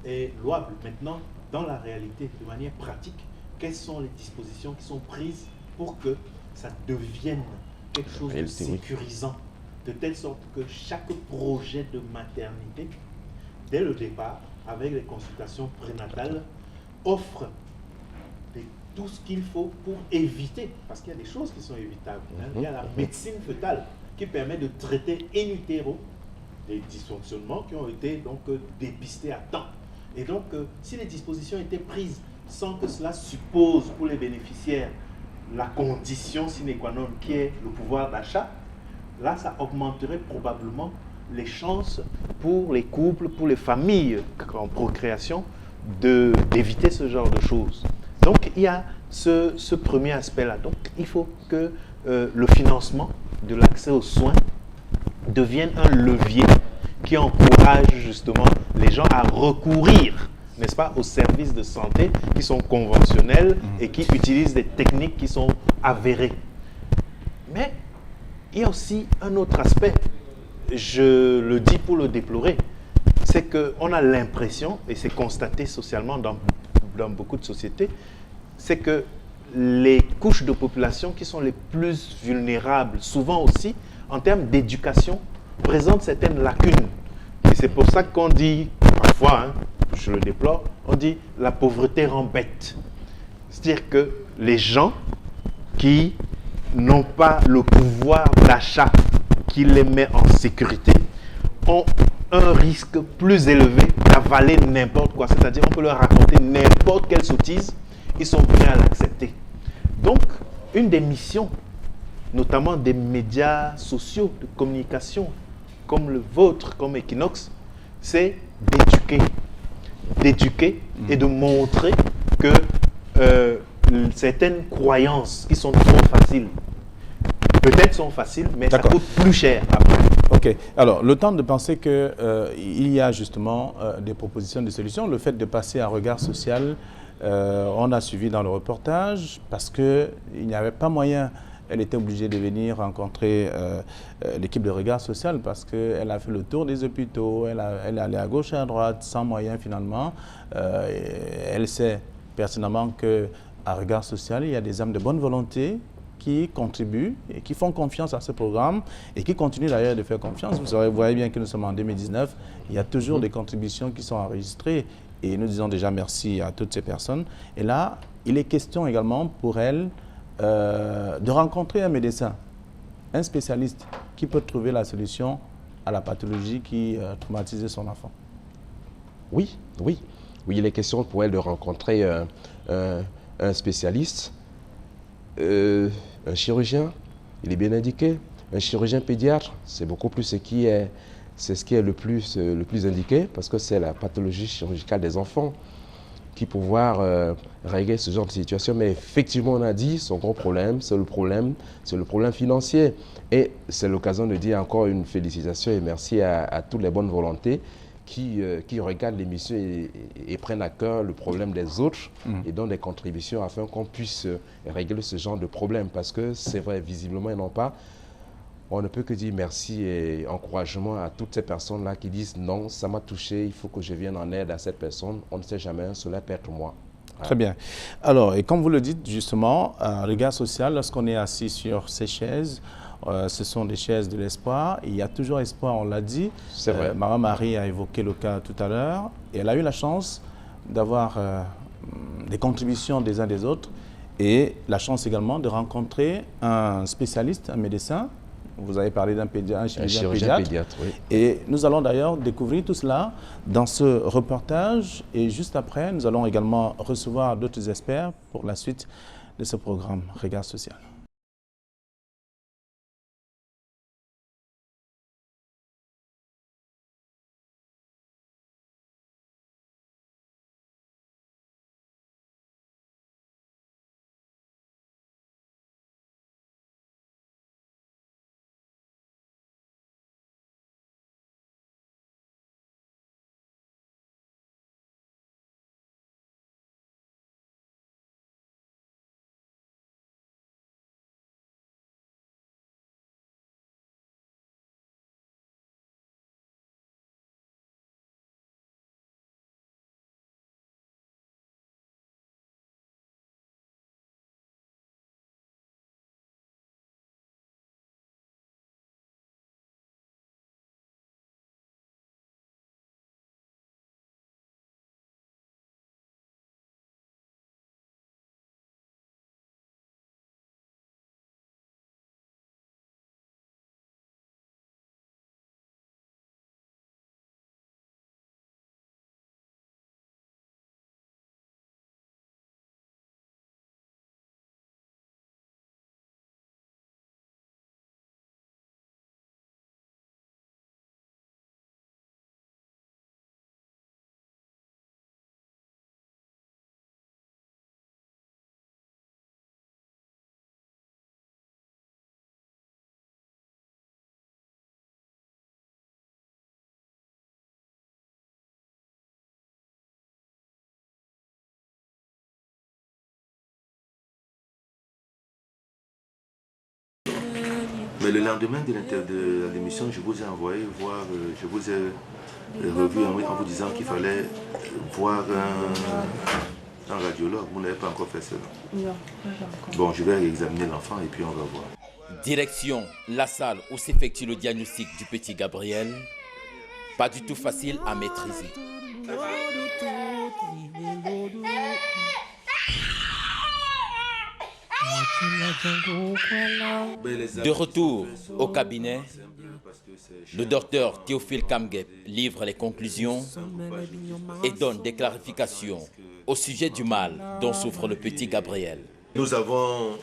est louable. Maintenant, dans la réalité, de manière pratique, quelles sont les dispositions qui sont prises pour que ça devienne quelque chose de sécurisant, de telle sorte que chaque projet de maternité, dès le départ, avec les consultations prénatales, offre tout ce qu'il faut pour éviter, parce qu'il y a des choses qui sont évitables. Il y a la médecine fœtale qui permet de traiter in utero des dysfonctionnements qui ont été donc dépistés à temps. Et donc, si les dispositions étaient prises sans que cela suppose pour les bénéficiaires la condition sine qua non qui est le pouvoir d'achat, là, ça augmenterait probablement les chances pour les couples, pour les familles en procréation, d'éviter ce genre de choses. Donc, il y a ce premier aspect-là. Donc, il faut que le financement de l'accès aux soins devienne un levier qui encourage justement les gens à recourir, n'est-ce pas, aux services de santé qui sont conventionnels et qui utilisent des techniques qui sont avérées. Mais il y a aussi un autre aspect, je le dis pour le déplorer, c'est qu'on a l'impression, et c'est constaté socialement dans beaucoup de sociétés, c'est que les couches de population qui sont les plus vulnérables, souvent aussi, en termes d'éducation, présentent certaines lacunes. Et c'est pour ça qu'on dit, parfois, hein, je le déplore, on dit la pauvreté rend bête. C'est-à-dire que les gens qui n'ont pas le pouvoir d'achat qui les met en sécurité ont un risque plus élevé d'avaler n'importe quoi. C'est-à-dire on peut leur raconter n'importe quelle sottise, ils sont prêts à l'accepter. Donc, une des missions, notamment des médias sociaux de communication, comme le vôtre, comme Equinox, c'est d'éduquer et de montrer que certaines croyances qui sont trop faciles, peut-être sont faciles, mais ça coûte plus cher après. Ok. Alors, le temps de penser qu'il y a justement des propositions de solutions. Le fait de passer à regard social, on a suivi dans le reportage parce qu'il n'y avait pas moyen. Elle était obligée de venir rencontrer l'équipe de regard social parce qu'elle a fait le tour des hôpitaux, elle est allée à gauche et à droite sans moyens finalement. Elle sait pertinemment qu'à regard social, il y a des âmes de bonne volonté qui contribuent et qui font confiance à ce programme et qui continuent d'ailleurs de faire confiance. Vous voyez bien que nous sommes en 2019, il y a toujours des contributions qui sont enregistrées et nous disons déjà merci à toutes ces personnes. Et là, il est question également pour elle de rencontrer un médecin, un spécialiste qui peut trouver la solution à la pathologie qui traumatisait son enfant. Oui, il est question pour elle de rencontrer un spécialiste, un chirurgien, il est bien indiqué, un chirurgien pédiatre, c'est beaucoup plus ce qui est le plus indiqué parce que c'est la pathologie chirurgicale des enfants. pouvoir régler ce genre de situation. Mais effectivement, on a dit, son gros problème, c'est le problème financier. Et c'est l'occasion de dire encore une félicitation et merci à toutes les bonnes volontés qui regardent l'émission et prennent à cœur le problème des autres et donnent des contributions afin qu'on puisse régler ce genre de problème. Parce que c'est vrai, visiblement, ils n'ont pas. On ne peut que dire merci et encouragement à toutes ces personnes-là qui disent non, ça m'a touché, il faut que je vienne en aide à cette personne. On ne sait jamais, cela peut être moi. Très bien. Alors, et comme vous le dites justement, regard social, lorsqu'on est assis sur ces chaises, ce sont des chaises de l'espoir. Il y a toujours espoir, on l'a dit. C'est vrai. Maman Marie a évoqué le cas tout à l'heure. Et elle a eu la chance d'avoir des contributions des uns des autres et la chance également de rencontrer un spécialiste, un médecin. Vous avez parlé d'un chirurgien pédiatre. Oui. Et nous allons d'ailleurs découvrir tout cela dans ce reportage. Et juste après, nous allons également recevoir d'autres experts pour la suite de ce programme Regard social. Mais le lendemain de l'émission, je vous ai envoyé voir, je vous ai revu en vous disant qu'il fallait voir un radiologue. Vous n'avez pas encore fait cela? Non. Bon, je vais examiner l'enfant et puis on va voir. Direction la salle où s'effectue le diagnostic du petit Gabriel. Pas du tout facile à maîtriser. De retour au cabinet, le docteur Théophile Kamgep livre les conclusions et donne des clarifications au sujet du mal dont souffre le petit Gabriel. Nous avons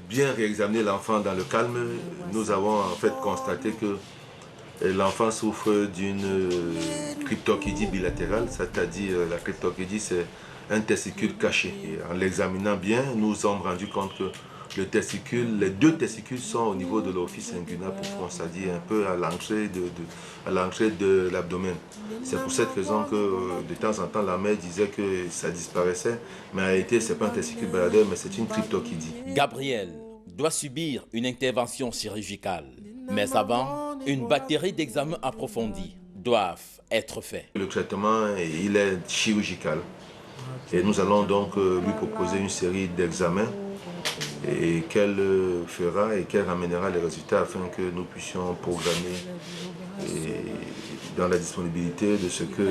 bien réexaminé l'enfant dans le calme. Nous avons en fait constaté que l'enfant souffre d'une cryptorchidie bilatérale, c'est-à-dire la cryptorchidie c'est un testicule caché. Et en l'examinant bien, nous nous sommes rendus compte que les deux testicules sont au niveau de l'orifice inguinal profond, c'est-à-dire un peu à l'entrée de l'abdomen. C'est pour cette raison que de temps en temps la mère disait que ça disparaissait, mais en réalité ce n'est pas un testicule baladeur, mais c'est une cryptorchidie. Gabriel doit subir une intervention chirurgicale, mais avant, une batterie d'examens approfondis doivent être faits. Le traitement, il est chirurgical et nous allons donc lui proposer une série d'examens et qu'elle fera et qu'elle ramènera les résultats afin que nous puissions programmer dans la disponibilité de ce que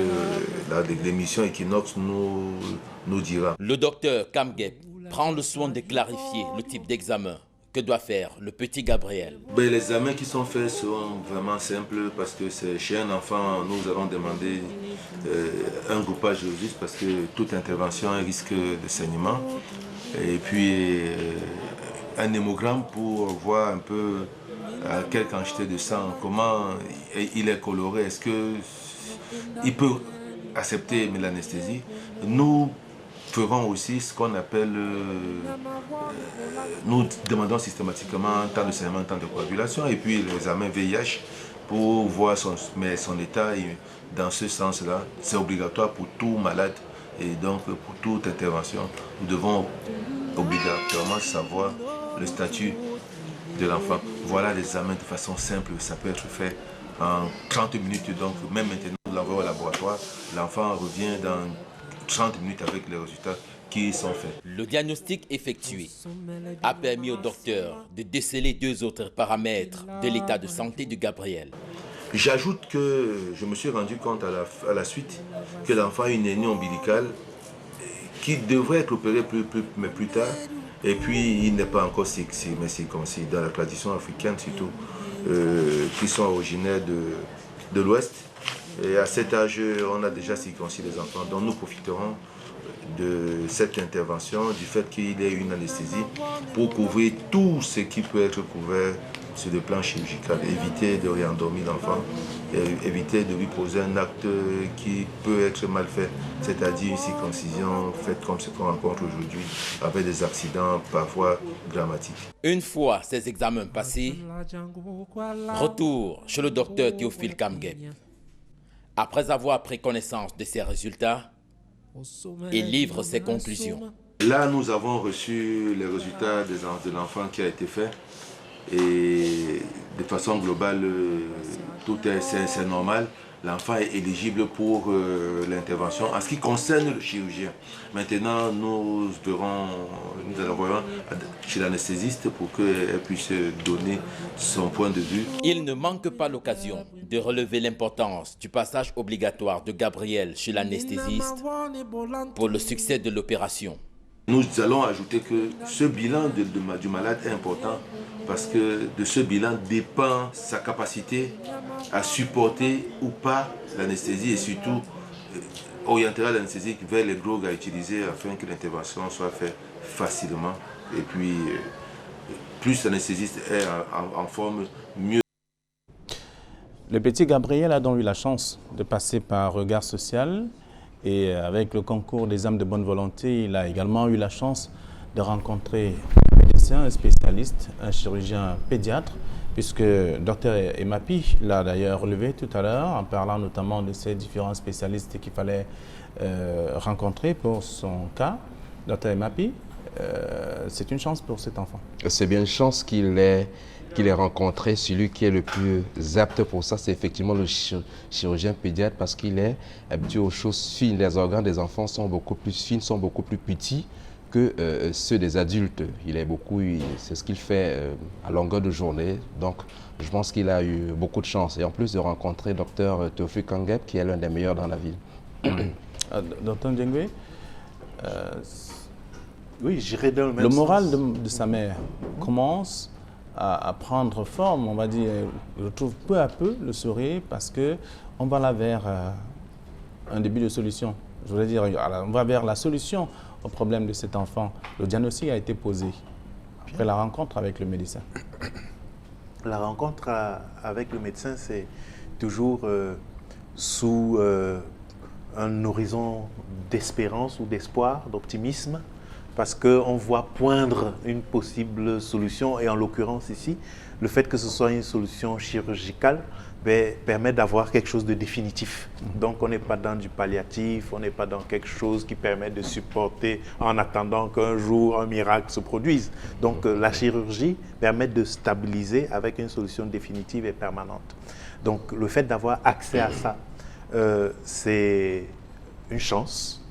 l'émission Equinox nous dira. Le docteur Kamgep prend le soin de clarifier le type d'examen que doit faire le petit Gabriel. Les examens qui sont faits sont vraiment simples parce que chez un enfant, nous avons demandé un groupage de vis parce que toute intervention a un risque de saignement. Et puis un hémogramme pour voir un peu à quelle quantité de sang, comment il est coloré, est-ce qu'il peut accepter l'anesthésie. Nous ferons aussi ce qu'on appelle, nous demandons systématiquement un temps de saignement, un temps de coagulation et puis l'examen VIH pour voir son état. Et dans ce sens-là, c'est obligatoire pour tout malade et donc pour toute intervention. Nous devons obligatoirement savoir le statut de l'enfant. Voilà l'examen de façon simple, ça peut être fait en 30 minutes. Donc même maintenant, nous l'envoyons au laboratoire, l'enfant revient dans 30 minutes avec les résultats qui sont faits. Le diagnostic effectué a permis au docteur de déceler 2 autres paramètres de l'état de santé de Gabriel. J'ajoute que je me suis rendu compte à la suite que l'enfant a une hernie ombilicale qui devrait être opérée plus tard. Et puis il n'est pas encore circoncis dans la tradition africaine surtout, qui sont originaires de l'Ouest. Et à cet âge, on a déjà circoncis les enfants. Donc nous profiterons de cette intervention, du fait qu'il y ait une anesthésie, pour couvrir tout ce qui peut être couvert sur le plan chirurgical, éviter de réendormir l'enfant, éviter de lui poser un acte qui peut être mal fait, c'est-à-dire une circoncision faite comme ce qu'on rencontre aujourd'hui, avec des accidents parfois dramatiques. Une fois ces examens passés, retour chez le docteur Théophile Kamgep. Après avoir pris connaissance de ses résultats, il livre ses conclusions. Là, nous avons reçu les résultats de l'enfant qui a été fait. Et de façon globale, tout c'est normal. L'enfant est éligible pour l'intervention. En ce qui concerne le chirurgien, maintenant nous allons chez l'anesthésiste pour qu'elle puisse donner son point de vue. Il ne manque pas l'occasion de relever l'importance du passage obligatoire de Gabriel chez l'anesthésiste pour le succès de l'opération. Nous allons ajouter que ce bilan du malade est important parce que de ce bilan dépend sa capacité à supporter ou pas l'anesthésie et surtout orientera l'anesthésie vers les drogues à utiliser afin que l'intervention soit faite facilement. Et puis, plus l'anesthésiste est en forme, mieux. Le petit Gabriel a donc eu la chance de passer par Regard Social. Et avec le concours des âmes de bonne volonté, il a également eu la chance de rencontrer un médecin, un spécialiste, un chirurgien pédiatre, puisque Dr Emapi l'a d'ailleurs relevé tout à l'heure en parlant notamment de ces différents spécialistes qu'il fallait rencontrer pour son cas. Dr Emapi, c'est une chance pour cet enfant. C'est bien une chance qu'il ait rencontré. Celui qui est le plus apte pour ça, c'est effectivement le chirurgien pédiatre parce qu'il est habitué aux choses fines. Les organes des enfants sont beaucoup plus fines, sont beaucoup plus petits que ceux des adultes. C'est ce qu'il fait à longueur de journée. Donc, je pense qu'il a eu beaucoup de chance. Et en plus de rencontrer Dr Théophile Kamgep, qui est l'un des meilleurs dans la ville. Dr Ndjengwe, oui, j'irai dans le même le moral sens. de sa mère commence à prendre forme, on va dire, je trouve peu à peu le sourire parce qu'on va là vers un début de solution. Je voudrais dire, on va vers la solution au problème de cet enfant. Le diagnostic a été posé après la rencontre avec le médecin. La rencontre avec le médecin, c'est toujours sous un horizon d'espérance ou d'espoir, d'optimisme, parce qu'on voit poindre une possible solution, et en l'occurrence ici, le fait que ce soit une solution chirurgicale permet d'avoir quelque chose de définitif. Donc on n'est pas dans du palliatif, on n'est pas dans quelque chose qui permet de supporter en attendant qu'un jour un miracle se produise. Donc la chirurgie permet de stabiliser avec une solution définitive et permanente. Donc le fait d'avoir accès à ça, c'est une chance,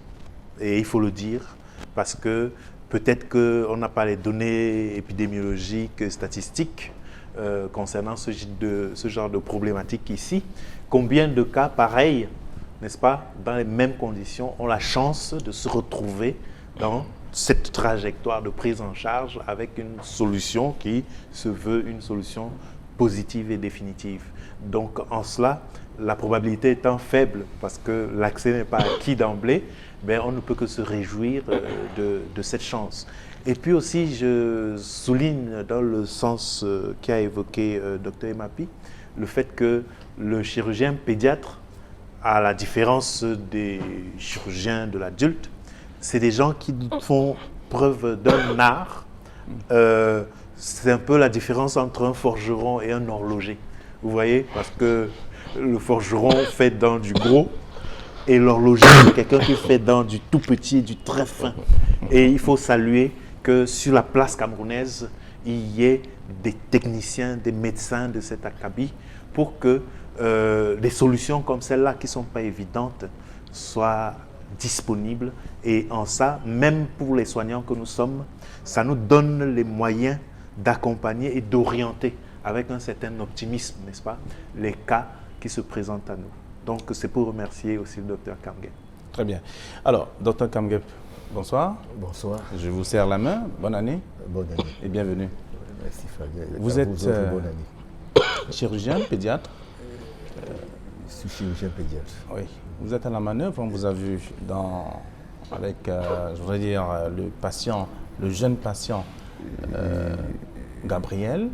et il faut le dire, parce que peut-être qu'on n'a pas les données épidémiologiques, statistiques concernant ce genre de problématique ici. Combien de cas pareils, n'est-ce pas, dans les mêmes conditions, ont la chance de se retrouver dans cette trajectoire de prise en charge avec une solution qui se veut une solution positive et définitive. Donc en cela, la probabilité étant faible, parce que l'accès n'est pas acquis d'emblée, on ne peut que se réjouir de cette chance. Et puis aussi, je souligne dans le sens qu'a évoqué Dr Emapi, le fait que le chirurgien pédiatre, à la différence des chirurgiens de l'adulte, c'est des gens qui font preuve d'un art. C'est un peu la différence entre un forgeron et un horloger. Vous voyez, parce que le forgeron fait dans du gros et l'horloger, c'est quelqu'un qui fait dans du tout petit, du très fin. Et il faut saluer que sur la place camerounaise, il y ait des techniciens, des médecins de cet acabit pour que des solutions comme celle-là, qui ne sont pas évidentes, soient disponibles. Et en ça, même pour les soignants que nous sommes, ça nous donne les moyens d'accompagner et d'orienter avec un certain optimisme, n'est-ce pas, les cas qui se présentent à nous. Donc, c'est pour remercier aussi le docteur Kamgep. Très bien. Alors, docteur Kamgep, bonsoir. Bonsoir. Je vous serre la main. Bonne année. Bonne année. Et bienvenue. Merci Fabien. Vous êtes bonne année. Chirurgien, pédiatre. Je suis chirurgien pédiatre. Oui. Vous êtes à la manœuvre, on vous a vu avec, je voudrais dire, le jeune patient Gabriel.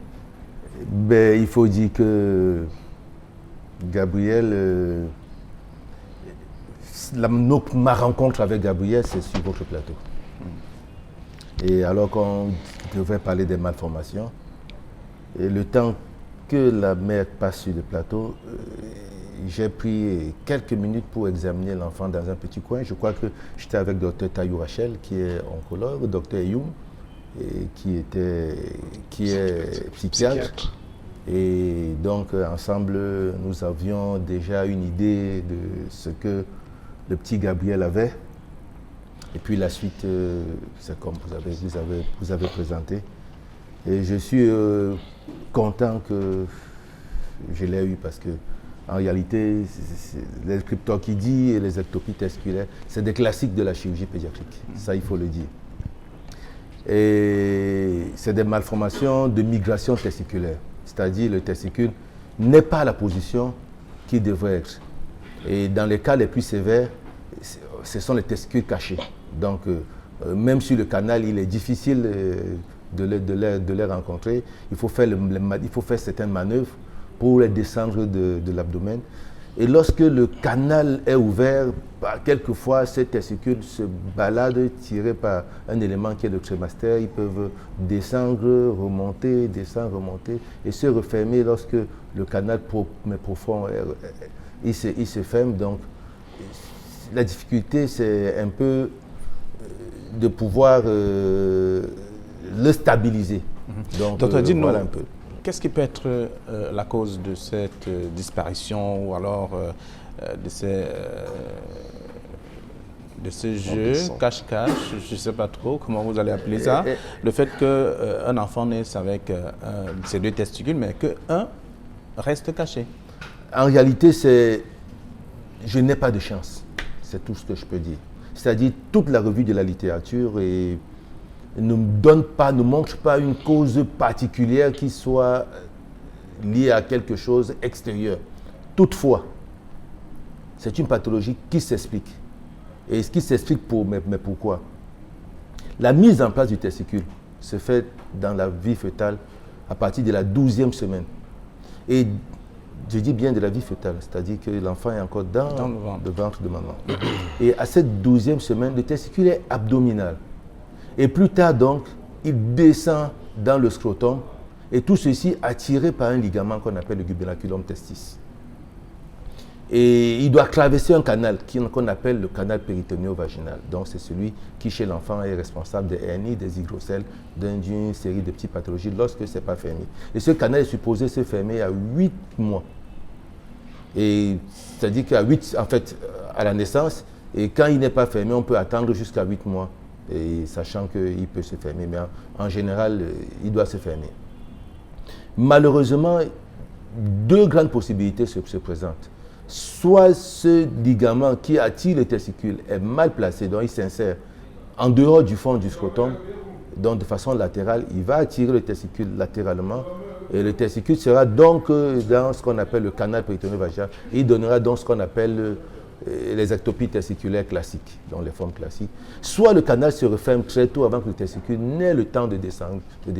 Ben, il faut dire que Gabriel, ma rencontre avec Gabriel, c'est sur votre plateau. Et alors qu'on devait parler des malformations, et le temps que la mère passe sur le plateau, j'ai pris quelques minutes pour examiner l'enfant dans un petit coin. Je crois que j'étais avec Dr Taïou Rachel, qui est oncologue, Dr Youm, qui est psychiatre. Et donc, ensemble, nous avions déjà une idée de ce que le petit Gabriel avait. Et puis la suite, c'est comme vous avez présenté. Et je suis content que je l'ai eu parce que, en réalité, les cryptorchidie et les ectopies testiculaires, c'est des classiques de la chirurgie pédiatrique. Ça, il faut le dire. Et c'est des malformations de migration testiculaire. C'est-à-dire le testicule n'est pas à la position qu'il devrait être. Et dans les cas les plus sévères, ce sont les testicules cachés. Donc, même sur le canal, il est difficile de les rencontrer. Il faut faire certaines manœuvres pour les descendre de l'abdomen. Et lorsque le canal est ouvert, quelquefois ces testicules se baladent tirés par un élément qui est le trémaster. Ils peuvent descendre, remonter et se refermer lorsque le canal profond il se ferme. Donc la difficulté, c'est un peu de pouvoir le stabiliser. Donc, Docteur, dites-nous, voilà un peu. Qu'est-ce qui peut être la cause de cette disparition ou alors de ces jeux cache-cache, je ne sais pas trop comment vous allez appeler ça, le fait qu'un enfant naisse avec ses deux testicules, mais qu'un reste caché? En réalité, je n'ai pas de chance. C'est tout ce que je peux dire. C'est-à-dire, toute la revue de la littérature ne montre pas une cause particulière qui soit liée à quelque chose extérieur. Toutefois, c'est une pathologie qui s'explique. Et ce qui s'explique mais pourquoi? La mise en place du testicule se fait dans la vie fœtale à partir de la 12e semaine. Et je dis bien de la vie fœtale, c'est-à-dire que l'enfant est encore dans le ventre de maman. Et à cette 12e semaine, le testicule est abdominal. Et plus tard, donc, il descend dans le scrotum, et tout ceci attiré par un ligament qu'on appelle le gubernaculum testis. Et il doit traverser un canal qu'on appelle le canal péritoneo-vaginal. Donc, c'est celui qui, chez l'enfant, est responsable des hernies, des hygrocèles, d'une série de petites pathologies lorsque ce n'est pas fermé. Et ce canal est supposé se fermer à 8 mois. Et c'est-à-dire à la naissance, et quand il n'est pas fermé, on peut attendre jusqu'à 8 mois. Et sachant qu'il peut se fermer, mais en général, il doit se fermer. Malheureusement, deux grandes possibilités se présentent. Soit ce ligament qui attire le testicule est mal placé, donc il s'insère en dehors du fond du scrotum, donc de façon latérale, il va attirer le testicule latéralement, et le testicule sera donc dans ce qu'on appelle le canal péritoneo-vaginal, et il donnera donc ce qu'on appelle les ectopies testiculaires classiques, dans les formes classiques. Soit le canal se referme très tôt avant que le testicule n'ait le temps de descendre. Le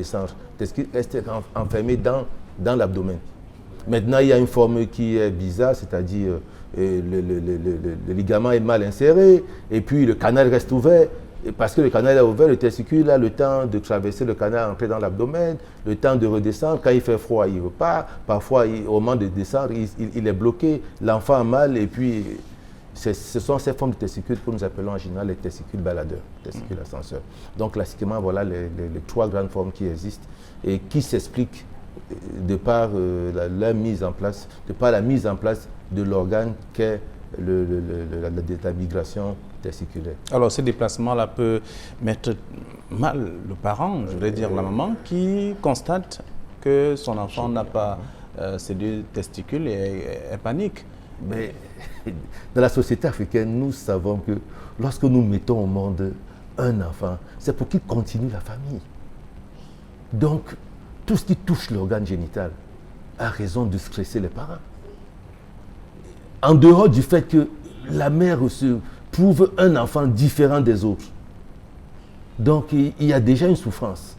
testicule reste enfermé dans l'abdomen. Maintenant, il y a une forme qui est bizarre, c'est-à-dire le ligament est mal inséré et puis le canal reste ouvert. Et parce que le canal est ouvert, le testicule a le temps de traverser le canal, entrer dans l'abdomen, le temps de redescendre. Quand il fait froid, il repart. Parfois, au moment de descendre, il est bloqué. L'enfant a mal et puis ce sont ces formes de testicules que nous appelons en général les testicules baladeurs, testicules ascenseurs. Donc, classiquement, voilà les 3 grandes formes qui existent et qui s'expliquent de par la mise en place, de l'organe qu'est la migration testiculaire. Alors, ce déplacement-là peut mettre mal le parent, je voudrais dire la maman, qui constate que son enfant n'a pas ces 2 testicules et elle panique. Mais dans la société africaine, nous savons que lorsque nous mettons au monde un enfant, c'est pour qu'il continue la famille. Donc, tout ce qui touche l'organe génital a raison de stresser les parents. En dehors du fait que la mère se trouve un enfant différent des autres. Donc, il y a déjà une souffrance.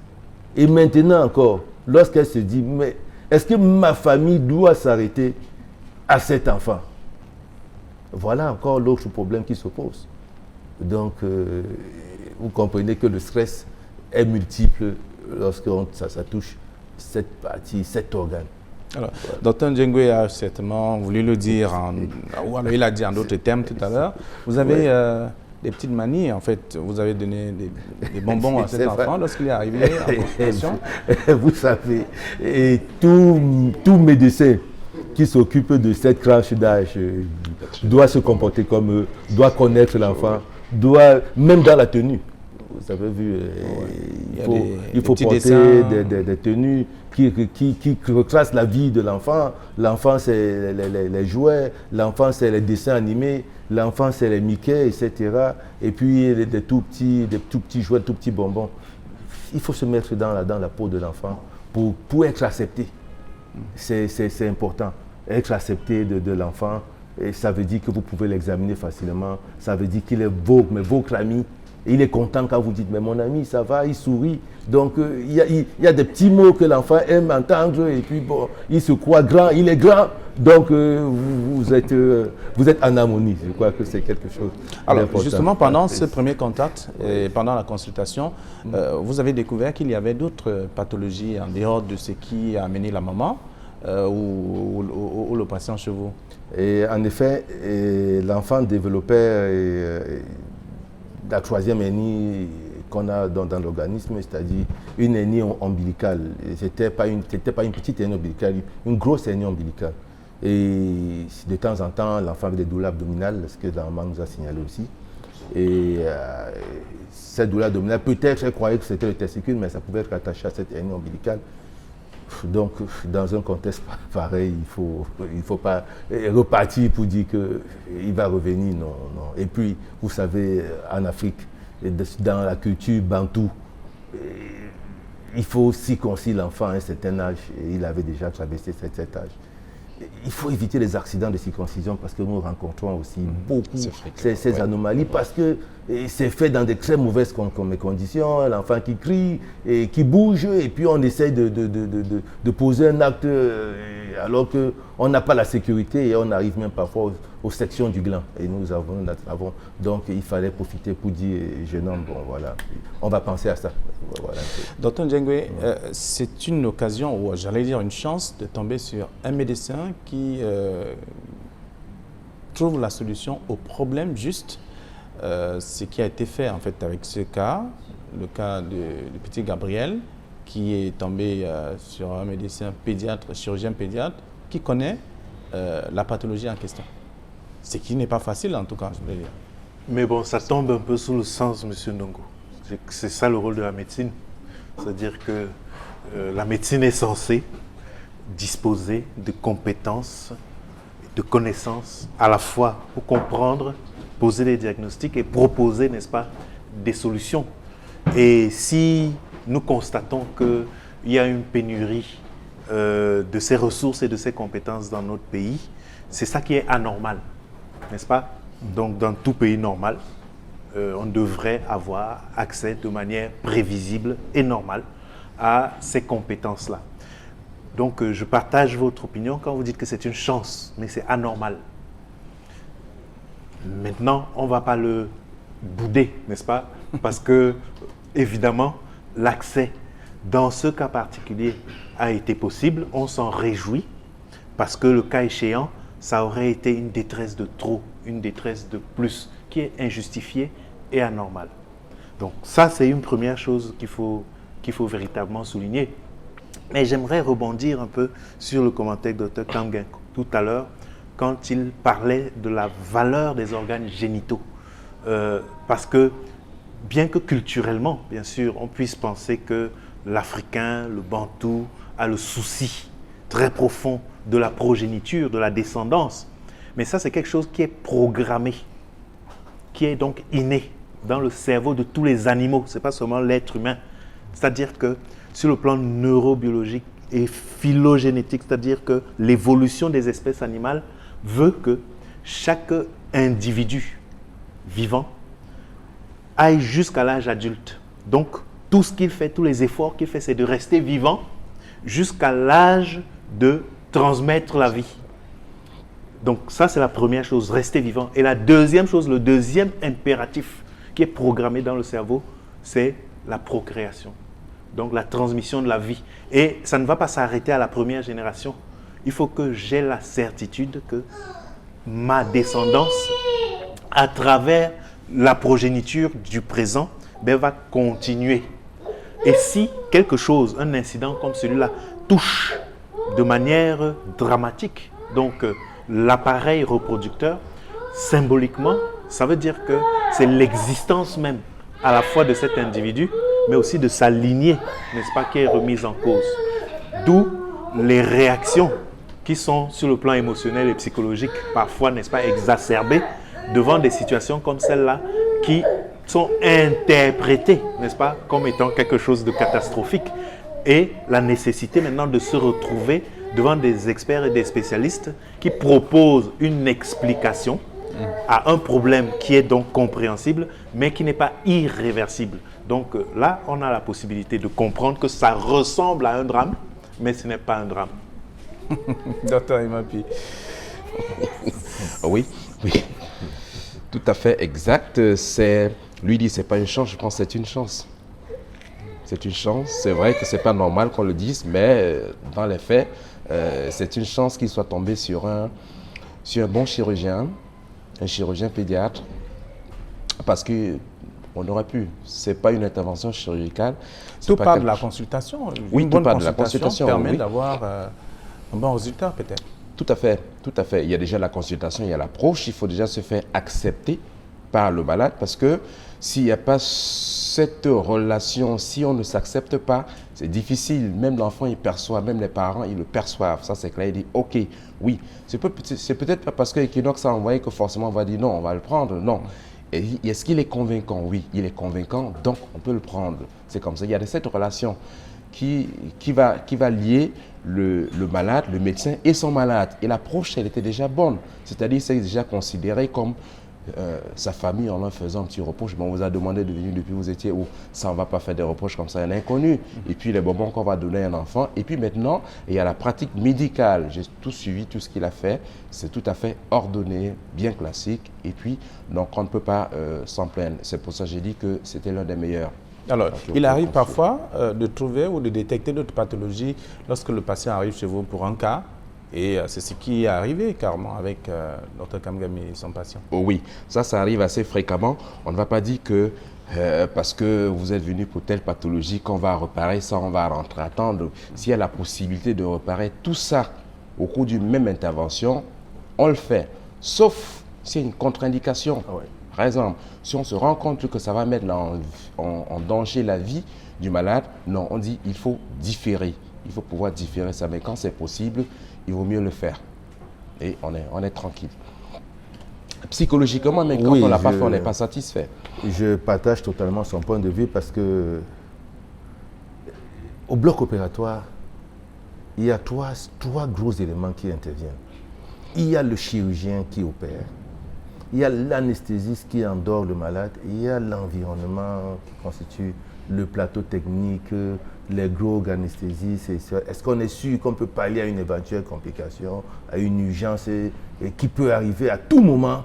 Et maintenant encore, lorsqu'elle se dit, mais est-ce que ma famille doit s'arrêter à cet enfant? Voilà encore l'autre problème qui se pose. Donc, vous comprenez que le stress est multiple lorsque ça touche cette partie, cet organe. Alors, Dr Njengwe a certainement voulu le dire, ou alors il a dit en d'autres termes tout à l'heure. Vous avez des petites manies, en fait. Vous avez donné des bonbons à cet enfant lorsqu'il est arrivé à consultation. Vous savez, et tout médecin qui s'occupe de cette tranche d'âge doit se comporter comme eux, doit connaître l'enfant, même dans la tenue. Vous avez vu, il faut porter des tenues qui retracent la vie de l'enfant. L'enfant, c'est les jouets, l'enfant, c'est les dessins animés, l'enfant, c'est les Mickey, etc. Et puis, des tout petits jouets, tout petits bonbons. Il faut se mettre dans la peau de l'enfant pour être accepté. C'est important. Être accepté de l'enfant, et ça veut dire que vous pouvez l'examiner facilement. Ça veut dire qu'il est votre ami. Il est content quand vous dites, mais mon ami, ça va, il sourit. Donc, il y a des petits mots que l'enfant aime entendre et puis, bon, il se croit grand, il est grand. Donc, vous êtes en harmonie. Je crois que c'est quelque chose d'important. Alors, justement, pendant ce premier contact et pendant la consultation, vous avez découvert qu'il y avait d'autres pathologies en dehors de ce qui a amené la maman ou le patient chez vous? Et en effet, l'enfant développait la 3e hernie qu'on a dans l'organisme, c'est-à-dire une hernie ombilicale. Ce n'était pas une petite hernie ombilicale, une grosse hernie ombilicale. Et de temps en temps, l'enfant avait des douleurs abdominales, ce que la maman nous a signalé aussi. Et cette douleur abdominale, peut-être elle croyait que c'était le testicule, mais ça pouvait être attaché à cette hernie ombilicale. Donc, dans un contexte pareil, il faut pas repartir pour dire qu'il va revenir. Non. Et puis, vous savez, en Afrique, dans la culture bantou, il faut circoncire l'enfant à un certain âge. Et il avait déjà traversé cet âge. Il faut éviter les accidents de circoncision parce que nous rencontrons aussi beaucoup ces anomalies parce que c'est fait dans de très mauvaises conditions, l'enfant qui crie et qui bouge et puis on essaie de poser un acte alors qu'on n'a pas la sécurité et on arrive même parfois aux sections du gland. Et nous avons donc il fallait profiter pour dire, jeune homme, bon voilà, on va penser à ça. Voilà. Dr Njengwe, c'est une occasion, ou j'allais dire une chance, de tomber sur un médecin qui trouve la solution au problème juste. Ce qui a été fait en fait avec ce cas, le cas du petit Gabriel, qui est tombé sur un médecin pédiatre, chirurgien pédiatre, qui connaît la pathologie en question. Ce qui n'est pas facile en tout cas, je veux dire. Mais bon, ça tombe un peu sous le sens, M. Ndongo. C'est ça le rôle de la médecine. C'est-à-dire que la médecine est censée disposer de compétences, de connaissances, à la fois pour comprendre, poser des diagnostics et proposer, n'est-ce pas, des solutions. Et si nous constatons qu'il y a une pénurie de ces ressources et de ces compétences dans notre pays, c'est ça qui est anormal, n'est-ce pas? Donc, dans tout pays normal, on devrait avoir accès de manière prévisible et normale à ces compétences-là. Donc, je partage votre opinion quand vous dites que c'est une chance, mais c'est anormal. Maintenant, on ne va pas le bouder, n'est-ce pas? Parce que, évidemment, l'accès dans ce cas particulier a été possible. On s'en réjouit parce que le cas échéant, ça aurait été une détresse de trop, une détresse de plus, qui est injustifiée et anormale. Donc ça, c'est une première chose qu'il faut véritablement souligner. Mais j'aimerais rebondir un peu sur le commentaire de Dr Kamgen tout à l'heure, quand il parlait de la valeur des organes génitaux. Parce que, bien que culturellement, bien sûr, on puisse penser que l'Africain, le Bantou, a le souci très profond de la progéniture, de la descendance. Mais ça, c'est quelque chose qui est programmé, qui est donc inné dans le cerveau de tous les animaux. Ce n'est pas seulement l'être humain. C'est-à-dire que sur le plan neurobiologique et phylogénétique, c'est-à-dire que l'évolution des espèces animales veut que chaque individu vivant aille jusqu'à l'âge adulte. Donc, tout ce qu'il fait, tous les efforts qu'il fait, c'est de rester vivant jusqu'à l'âge de transmettre la vie. Donc, ça, c'est la première chose, rester vivant. Et la deuxième chose, le deuxième impératif qui est programmé dans le cerveau, c'est la procréation. Donc, la transmission de la vie. Et ça ne va pas s'arrêter à la première génération. Il faut que j'ai la certitude que ma descendance, à travers la progéniture du présent, va continuer. Et si quelque chose, un incident comme celui-là, touche de manière dramatique, donc l'appareil reproducteur, symboliquement, ça veut dire que c'est l'existence même à la fois de cet individu, mais aussi de sa lignée, n'est-ce pas, qui est remise en cause. D'où les réactions qui sont sur le plan émotionnel et psychologique, parfois, n'est-ce pas, exacerbées devant des situations comme celle-là qui sont interprétées, n'est-ce pas, comme étant quelque chose de catastrophique. Et la nécessité maintenant de se retrouver devant des experts et des spécialistes qui proposent une explication à un problème qui est donc compréhensible, mais qui n'est pas irréversible. Donc là, on a la possibilité de comprendre que ça ressemble à un drame, mais ce n'est pas un drame. Docteur Imapi. Oui, tout à fait exact. Lui dit c'est pas une chance, je pense que c'est une chance. C'est une chance. C'est vrai que c'est pas normal qu'on le dise, mais dans les faits, c'est une chance qu'il soit tombé sur un bon chirurgien, un chirurgien pédiatre, parce que on aurait pu. C'est pas une intervention chirurgicale. Tout part de la consultation. Oui, tout part de la consultation. Permet d'avoir un bon résultat peut-être. Tout à fait, tout à fait. Il y a déjà la consultation, il y a l'approche. Il faut déjà se faire accepter par le malade parce que s'il n'y a pas cette relation, si on ne s'accepte pas, c'est difficile. Même l'enfant, il perçoit, même les parents, ils le perçoivent. Ça, c'est clair. Il dit, OK, oui. C'est peut-être pas parce que Equinox a envoyé que forcément on va dire non, on va le prendre. Non. Et est-ce qu'il est convaincant? Oui, il est convaincant, donc on peut le prendre. C'est comme ça. Il y a cette relation qui va lier le malade, le médecin et son malade. Et l'approche, elle était déjà bonne. C'est-à-dire, c'est déjà considéré comme sa famille en leur faisant un petit reproche. On vous a demandé de venir depuis où vous étiez, où ça, on ne va pas faire des reproches comme ça à l'inconnu. Et puis les bonbons qu'on va donner à un enfant. Et puis maintenant, il y a la pratique médicale. J'ai tout suivi, tout ce qu'il a fait. C'est tout à fait ordonné, bien classique. Et puis, donc on ne peut pas s'en plaindre. C'est pour ça que j'ai dit que c'était l'un des meilleurs. Alors, il arrive parfois de trouver ou de détecter d'autres pathologies lorsque le patient arrive chez vous pour un cas. Et c'est ce qui est arrivé carrément avec Dr Kamgen et son patient. Oh oui, ça arrive assez fréquemment. On ne va pas dire que parce que vous êtes venu pour telle pathologie qu'on va réparer ça, on va rentrer attendre. S'il y a la possibilité de réparer tout ça au cours d'une même intervention, on le fait. Sauf s'il y a une contre-indication. Ah ouais. Par exemple, si on se rend compte que ça va mettre en danger la vie du malade, non, on dit il faut différer. Il faut pouvoir différer ça, mais quand c'est possible, il vaut mieux le faire. Et on est tranquille. Psychologiquement, mais quand on ne l'a pas fait, on n'est pas satisfait. Je partage totalement son point de vue parce que au bloc opératoire, il y a trois gros éléments qui interviennent. Il y a le chirurgien qui opère, il y a l'anesthésiste qui endort le malade, et il y a l'environnement qui constitue le plateau technique, les gros anesthésies, est-ce qu'on est sûr qu'on peut pallier à une éventuelle complication, à une urgence et qui peut arriver à tout moment?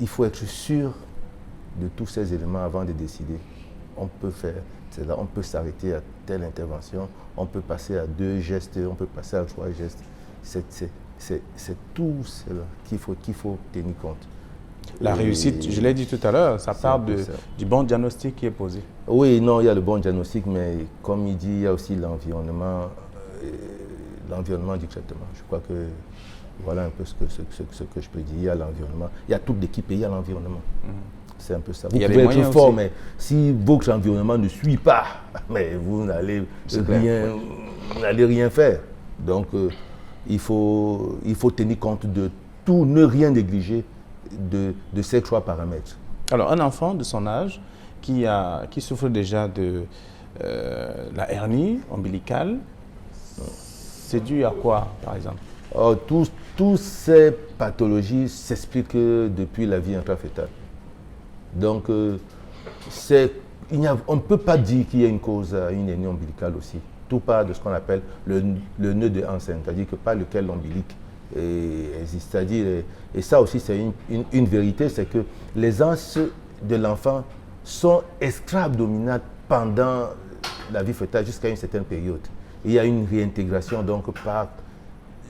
Il faut être sûr de tous ces éléments avant de décider. On peut faire cela, on peut s'arrêter à telle intervention, on peut passer à 2 gestes, on peut passer à 3 gestes. C'est tout cela qu'il faut tenir compte. La réussite, je l'ai dit tout à l'heure, ça part du bon diagnostic qui est posé. Oui, non, il y a le bon diagnostic, mais comme il dit, il y a aussi l'environnement du traitement. Je crois que voilà un peu ce que je peux dire. Il y a l'environnement, il y a toute l'équipe et il y a l'environnement. C'est un peu ça. Vous pouvez être fort, mais si votre environnement ne suit pas, mais vous n'allez rien faire. Donc, il faut tenir compte de tout, ne rien négliger de ces 3 paramètres. Alors, un enfant de son âge qui souffre déjà de la hernie ombilicale, c'est dû à quoi, par exemple? Toutes ces pathologies s'expliquent depuis la vie intrafœtale. Donc, on ne peut pas dire qu'il y a une cause à une hernie ombilicale aussi. Tout part de ce qu'on appelle le nœud de Hansen, c'est-à-dire que par lequel l'ombilic existe. C'est-à-dire, et ça aussi, c'est une vérité, c'est que les anses de l'enfant sont extra-abdominales pendant la vie fœtale jusqu'à une certaine période. Il y a une réintégration donc par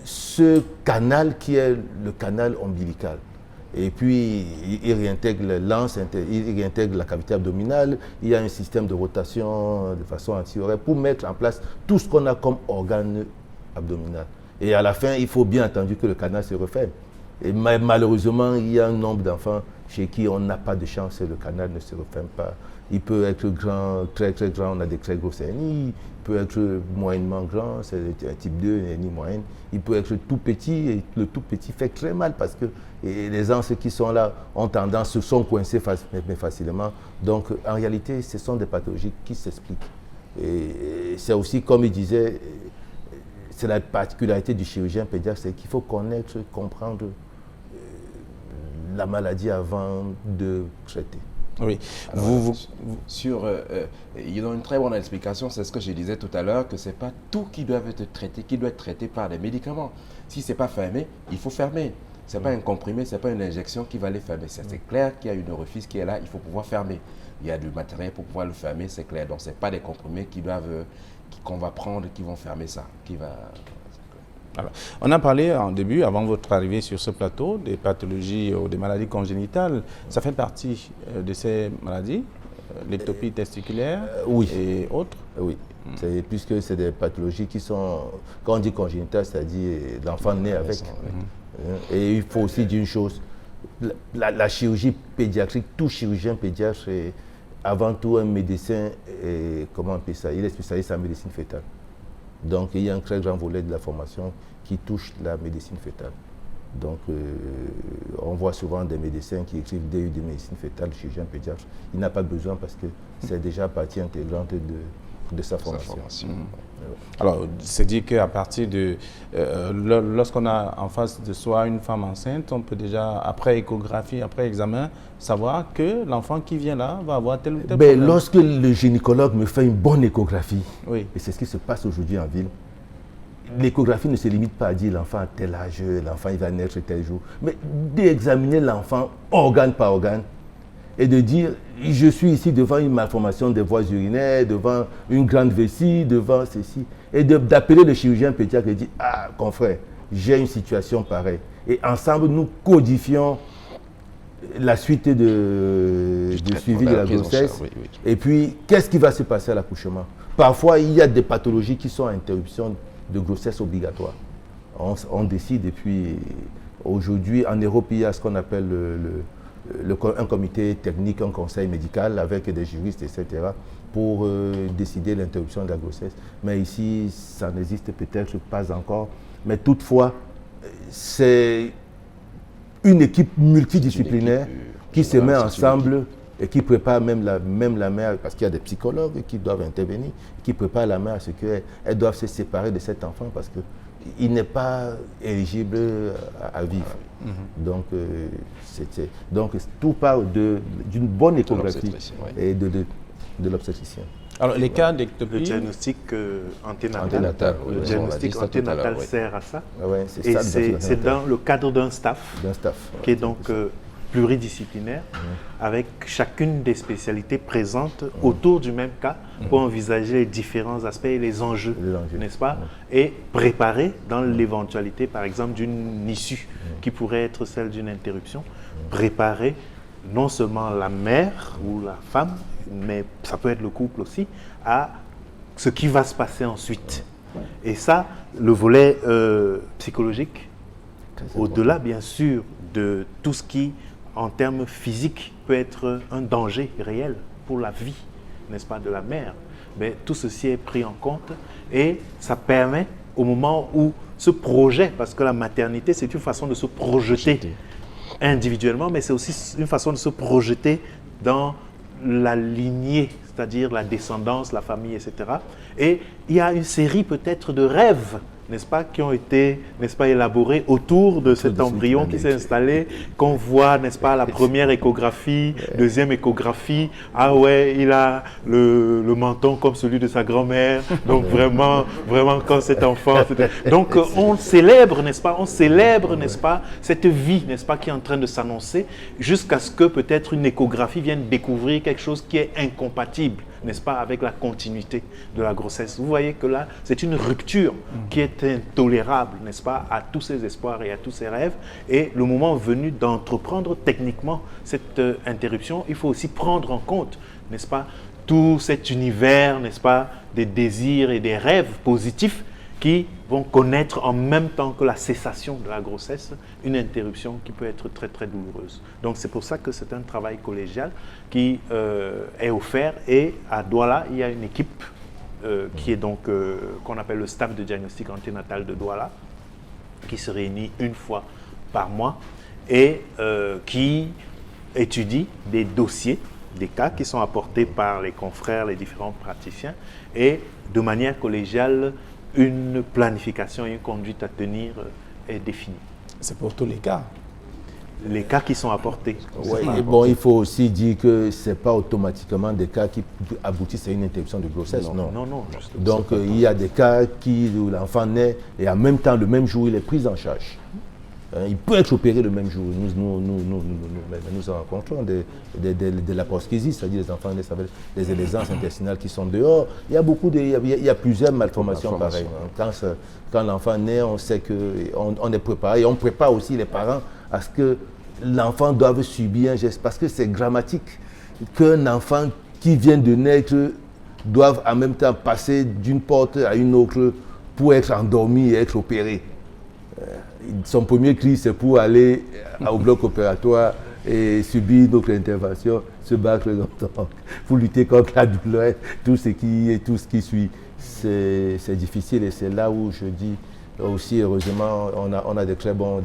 ce canal qui est le canal ombilical. Et puis, il réintègre l'anse, il réintègre la cavité abdominale. Il y a un système de rotation de façon anti-horaire pour mettre en place tout ce qu'on a comme organe abdominal. Et à la fin, il faut bien entendu que le canal se referme. Et malheureusement, il y a un nombre d'enfants chez qui on n'a pas de chance et le canal ne se referme pas. Il peut être grand, très très grand, on a des très grosses hernies. Il peut être moyennement grand, c'est un type 2, une hernie moyenne. Il peut être tout petit et le tout petit fait très mal parce que les anses qui sont là ont tendance, se sont coincés facilement. Donc en réalité, ce sont des pathologies qui s'expliquent. Et c'est aussi, comme il disait, c'est la particularité du chirurgien pédiatre, c'est qu'il faut connaître, comprendre la maladie avant de traiter. Oui. Alors, il donne une très bonne explication, c'est ce que je disais tout à l'heure, que ce n'est pas tout qui doit être traité par des médicaments. Si ce n'est pas fermé, il faut fermer. Ce n'est pas un comprimé, ce n'est pas une injection qui va les fermer. C'est clair qu'il y a une orifice qui est là, il faut pouvoir fermer. Il y a du matériel pour pouvoir le fermer, c'est clair. Donc ce n'est pas des comprimés qu'on va prendre qui vont fermer ça. Alors, on a parlé en début, avant votre arrivée sur ce plateau, des pathologies ou des maladies congénitales. Ça fait partie de ces maladies, l'ectopie testiculaire et autres? Oui, puisque c'est des pathologies qui sont, quand on dit congénitales, c'est-à-dire l'enfant naît avec. Et il faut aussi dire une chose, la chirurgie pédiatrique, tout chirurgien pédiatre est avant tout un médecin, comment on appelle ça, il est spécialiste en médecine fœtale. Donc, il y a un très grand volet de la formation qui touche la médecine fœtale. Donc, on voit souvent des médecins qui écrivent DU de médecine fœtale, chirurgien pédiatre. Il n'a pas besoin parce que c'est déjà partie intégrante de sa formation. Alors, c'est dit qu'à partir de... lorsqu'on a en face de soi une femme enceinte, on peut déjà, après échographie, après examen, savoir que l'enfant qui vient là va avoir tel ou tel problème. Lorsque le gynécologue me fait une bonne échographie, et c'est ce qui se passe aujourd'hui en ville, l'échographie ne se limite pas à dire l'enfant a tel âge, l'enfant il va naître tel jour, mais d'examiner l'enfant organe par organe et de dire je suis ici devant une malformation des voies urinaires, devant une grande vessie, devant ceci, et d'appeler le chirurgien pédiatre et dire ah confrère, j'ai une situation pareille. Et ensemble nous codifions la suite de suivi de la grossesse. Et puis qu'est-ce qui va se passer à l'accouchement? Parfois il y a des pathologies qui sont à interruption de grossesse obligatoire. On décide et puis aujourd'hui en Europe il y a ce qu'on appelle un comité technique, un conseil médical avec des juristes, etc. pour décider l'interruption de la grossesse. Mais ici, ça n'existe peut-être pas encore. Mais toutefois, c'est une équipe multidisciplinaire qui se met ensemble et qui prépare même la mère, parce qu'il y a des psychologues qui doivent intervenir, qui préparent la mère à ce qu'elle doive se séparer de cet enfant parce qu'il n'est pas éligible à vivre. Donc, tout part d'une bonne échographie et de l'obstétricien. Alors, les cas Le d'ectopie, diagnostic anténatal. Anténatal, Le oui, diagnostic on a dit ça tout à anténatal l'heure, oui. sert à ça. Ah ouais, Et ça, le c'est diagnostic dans le cadre d'un staff d'un staff. qui est donc pluridisciplinaire, avec chacune des spécialités présentes autour du même cas pour envisager les différents aspects et les enjeux, n'est-ce pas? Et préparer dans l'éventualité, par exemple, d'une issue qui pourrait être celle d'une interruption, préparer non seulement la mère ou la femme, mais ça peut être le couple aussi, à ce qui va se passer ensuite. Et ça, le volet psychologique, au-delà bien sûr de tout ce qui, en termes physiques, peut être un danger réel pour la vie, n'est-ce pas, de la mère, mais tout ceci est pris en compte et ça permet au moment où ce projet, parce que la maternité c'est une façon de se projeter individuellement, mais c'est aussi une façon de se projeter dans la lignée, c'est-à-dire la descendance, la famille, etc. Et il y a une série peut-être de rêves, n'est-ce pas, qui ont été, n'est-ce pas, élaborés autour de cet embryon qui s'est installé, qu'on voit, n'est-ce pas, la première échographie, deuxième échographie, ah ouais, il a le menton comme celui de sa grand-mère, donc vraiment, quand cet enfant... Donc on célèbre, n'est-ce pas, cette vie, n'est-ce pas, qui est en train de s'annoncer, jusqu'à ce que peut-être une échographie vienne découvrir quelque chose qui est incompatible, n'est-ce pas, avec la continuité de la grossesse. Vous voyez que là, c'est une rupture qui est intolérable, n'est-ce pas, à tous ces espoirs et à tous ces rêves. Et le moment venu d'entreprendre techniquement cette interruption, il faut aussi prendre en compte, n'est-ce pas, tout cet univers, n'est-ce pas, des désirs et des rêves positifs qui vont connaître en même temps que la cessation de la grossesse une interruption qui peut être très très douloureuse. Donc c'est pour ça que c'est un travail collégial qui est offert, et à Douala il y a une équipe qui est donc qu'on appelle le staff de diagnostic anténatal de Douala, qui se réunit une fois par mois et qui étudie des dossiers, des cas qui sont apportés par les confrères, les différents praticiens, et de manière collégiale une planification et une conduite à tenir est définie. c'est pour tous les cas. Les cas qui sont apportés. Ouais, et bon, il faut aussi dire que ce n'est pas automatiquement des cas qui aboutissent à une interruption de grossesse. Non. Justement. Donc, il y a des cas où l'enfant naît et en même temps, le même jour, il est pris en charge. Il peut être opéré le même jour. Nous rencontrons de la proskésie, c'est-à-dire les enfants naissent avec des aisances intestinales qui sont dehors. Il y a plusieurs malformations pareilles. Quand l'enfant naît, on sait qu'on est préparé. Et on prépare aussi les parents à ce que l'enfant doive subir un geste. Parce que c'est dramatique qu'un enfant qui vient de naître doive en même temps passer d'une porte à une autre pour être endormi et être opéré. Son premier cri, c'est pour aller au bloc opératoire et subir notre intervention, se battre longtemps, pour lutter contre la douleur, tout ce qui suit. C'est difficile, et c'est là où je dis aussi, heureusement, on a des très bons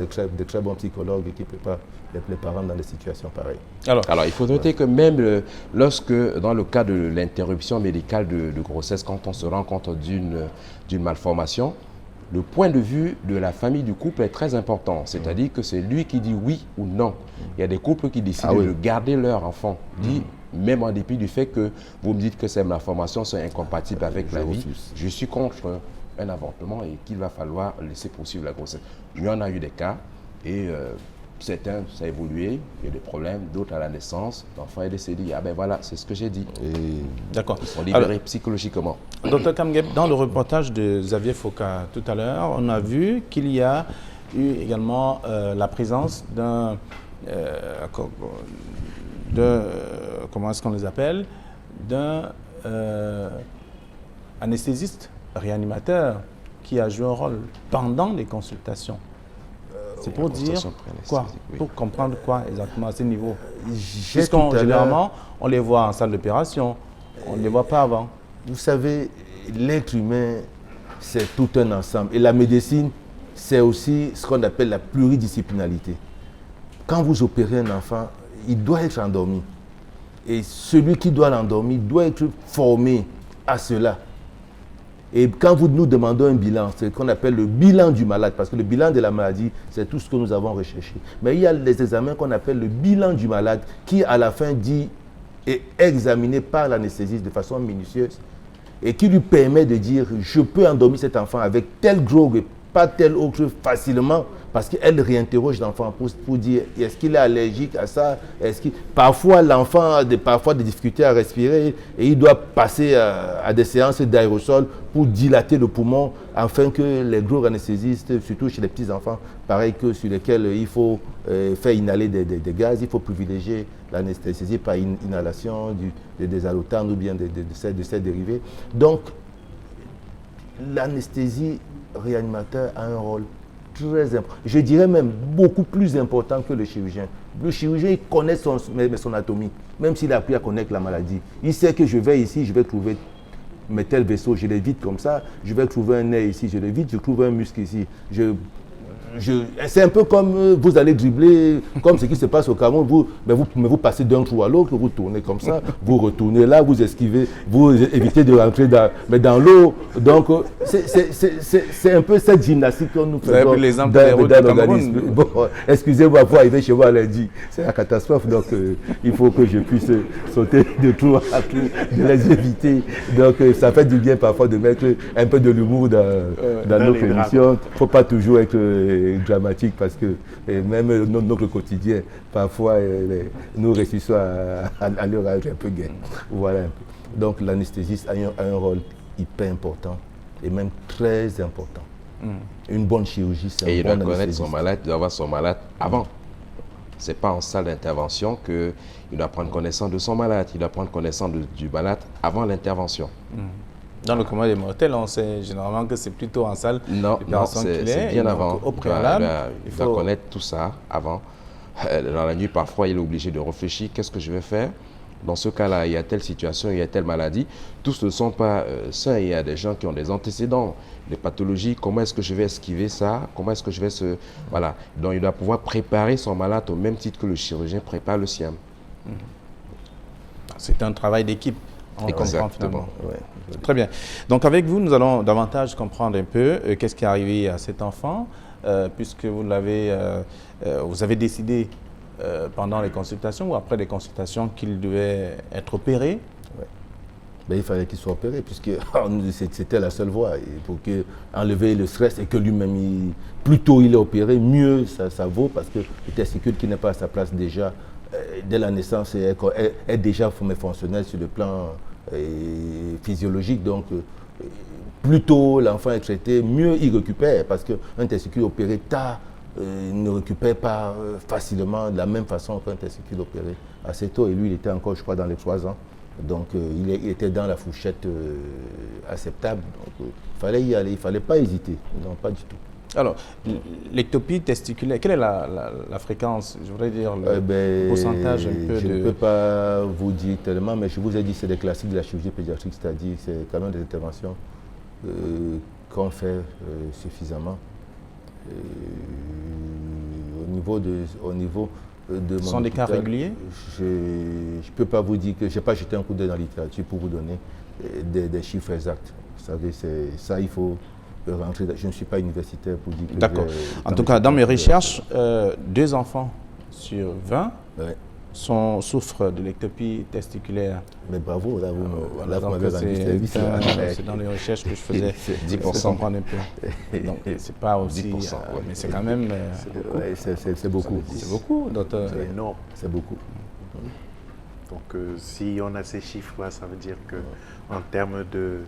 psychologues qui préparent les parents dans des situations pareilles. Alors il faut noter que même lorsque, dans le cas de l'interruption médicale de grossesse, quand on se rend compte d'une malformation, le point de vue de la famille du couple est très important. C'est-à-dire que c'est lui qui dit oui ou non. Il y a des couples qui décident de garder leur enfant, même en dépit du fait que vous me dites que ces malformations sont incompatibles avec la vie. Je suis contre un avortement et qu'il va falloir laisser poursuivre la grossesse. Il y en a eu des cas et certains, ça a évolué, il y a des problèmes, d'autres à la naissance, l'enfant est décédé. Ah ben voilà, c'est ce que j'ai dit. D'accord. Ils sont libérés psychologiquement. Dr Kamgep, dans le reportage de Xavier Foka tout à l'heure, on a vu qu'il y a eu également la présence d'un comment est-ce qu'on les appelle, d'un anesthésiste, réanimateur, qui a joué un rôle pendant les consultations. C'est pour dire quoi? Pour comprendre quoi exactement à ce niveau? Généralement, on les voit en salle d'opération, on ne les voit pas avant. Vous savez, l'être humain, c'est tout un ensemble. Et la médecine, c'est aussi ce qu'on appelle la pluridisciplinarité. Quand vous opérez un enfant, il doit être endormi. Et celui qui doit l'endormir doit être formé à cela. Et quand nous demandons un bilan, c'est ce qu'on appelle le bilan du malade, parce que le bilan de la maladie, c'est tout ce que nous avons recherché. Mais il y a les examens qu'on appelle le bilan du malade, qui à la fin dit est examiné par l'anesthésiste de façon minutieuse et qui lui permet de dire je peux endormir cet enfant avec tel drogue et pas tel autre facilement, parce qu'elle réinterroge l'enfant pour dire est-ce qu'il est allergique à ça, parfois l'enfant a des difficultés à respirer et il doit passer à des séances d'aérosol pour dilater le poumon afin que les gros anesthésistes, surtout chez les petits enfants, pareil que sur lesquels il faut faire inhaler des gaz, il faut privilégier l'anesthésie par inhalation des allotanes ou bien de ces dérivés. Donc l'anesthésie réanimateur a un rôle très important, je dirais même beaucoup plus important que le chirurgien. Le chirurgien, il connaît son anatomie, même s'il a appris à connaître la maladie. Il sait que je vais ici, je vais trouver mes tels vaisseaux, je les vide comme ça, je vais trouver un nez ici, je les vide, je trouve un muscle ici. C'est un peu comme vous allez dribbler, comme ce qui se passe au Cameroun, vous passez d'un trou à l'autre, vous tournez comme ça, vous retournez là, vous esquivez, vous évitez de rentrer dans l'eau. Donc, c'est un peu cette gymnastique que nous faisons. Vous avez pris l'exemple dans l'organisme. Bon, excusez-moi, vous arrivez chez moi lundi, c'est la catastrophe, donc il faut que je puisse sauter de trou à trou, de les éviter. Donc, ça fait du bien parfois de mettre un peu de l'humour dans notre émission. Il ne faut pas toujours être dramatique parce que même notre quotidien, parfois, nous réussissons à leur être un peu gain. Voilà un peu. Donc l'anesthésiste a un rôle hyper important et même très important. Une bonne chirurgie, c'est un bon anesthésiste. Et il doit connaître son malade, il doit avoir son malade avant. Ce n'est pas en salle d'intervention qu'il doit prendre connaissance de son malade. Il doit prendre connaissance du malade avant l'intervention. Dans le coma des mortels, on sait généralement que c'est plutôt en salle. Non, c'est bien avant. Au préalable, il doit connaître tout ça avant. Dans la nuit, parfois, il est obligé de réfléchir. Qu'est-ce que je vais faire? Dans ce cas-là, il y a telle situation, il y a telle maladie. Tous ne sont pas sains. Il y a des gens qui ont des antécédents, des pathologies. Comment est-ce que je vais esquiver ça? Comment est-ce que je vais se... Voilà. Donc, il doit pouvoir préparer son malade au même titre que le chirurgien prépare le sien. C'est un travail d'équipe. On comprend finalement. Ouais. Très bien. Donc avec vous, nous allons davantage comprendre un peu qu'est-ce qui est arrivé à cet enfant, puisque vous avez décidé pendant les consultations ou après les consultations qu'il devait être opéré. Ouais. Ben, il fallait qu'il soit opéré, puisque c'était la seule voie pour enlever le stress et que lui-même, plus tôt il est opéré, mieux ça vaut, parce que le testicule qui n'est pas à sa place déjà, dès la naissance, est déjà fonctionnel sur le plan physiologique. Donc, plus tôt l'enfant est traité, mieux il récupère, parce qu'un testicule opéré tard ne récupère pas facilement de la même façon qu'un testicule opéré assez tôt. Et lui, il était encore, je crois, dans les 3 ans. Donc, il était dans la fourchette acceptable. Donc, il fallait y aller, il ne fallait pas hésiter. Non, pas du tout. Alors, l'ectopie testiculaire, quelle est la fréquence, je voudrais dire, le pourcentage un peu je ne peux pas vous dire tellement, mais je vous ai dit, c'est des classiques de la chirurgie pédiatrique, c'est-à-dire c'est quand même des interventions qu'on fait suffisamment. Au niveau de Ce sont des cas réguliers? Je ne peux pas vous dire que je n'ai pas jeté un coup d'œil dans la littérature pour vous donner des chiffres exacts. Vous savez, ça, il faut rentrer. Je ne suis pas universitaire pour dire que... D'accord. En tout cas, dans mes recherches, 2 enfants sur 20 souffrent de l'ectopie testiculaire. Mais bravo, là, vous m'avez rendu service. C'est dans les recherches que je faisais. 10%. Comprendre un peu. Donc, c'est pas aussi... 10%, mais c'est quand même... c'est beaucoup. C'est beaucoup, docteur. C'est énorme. C'est beaucoup. Donc, si on a ces chiffres-là, ça veut dire que en termes de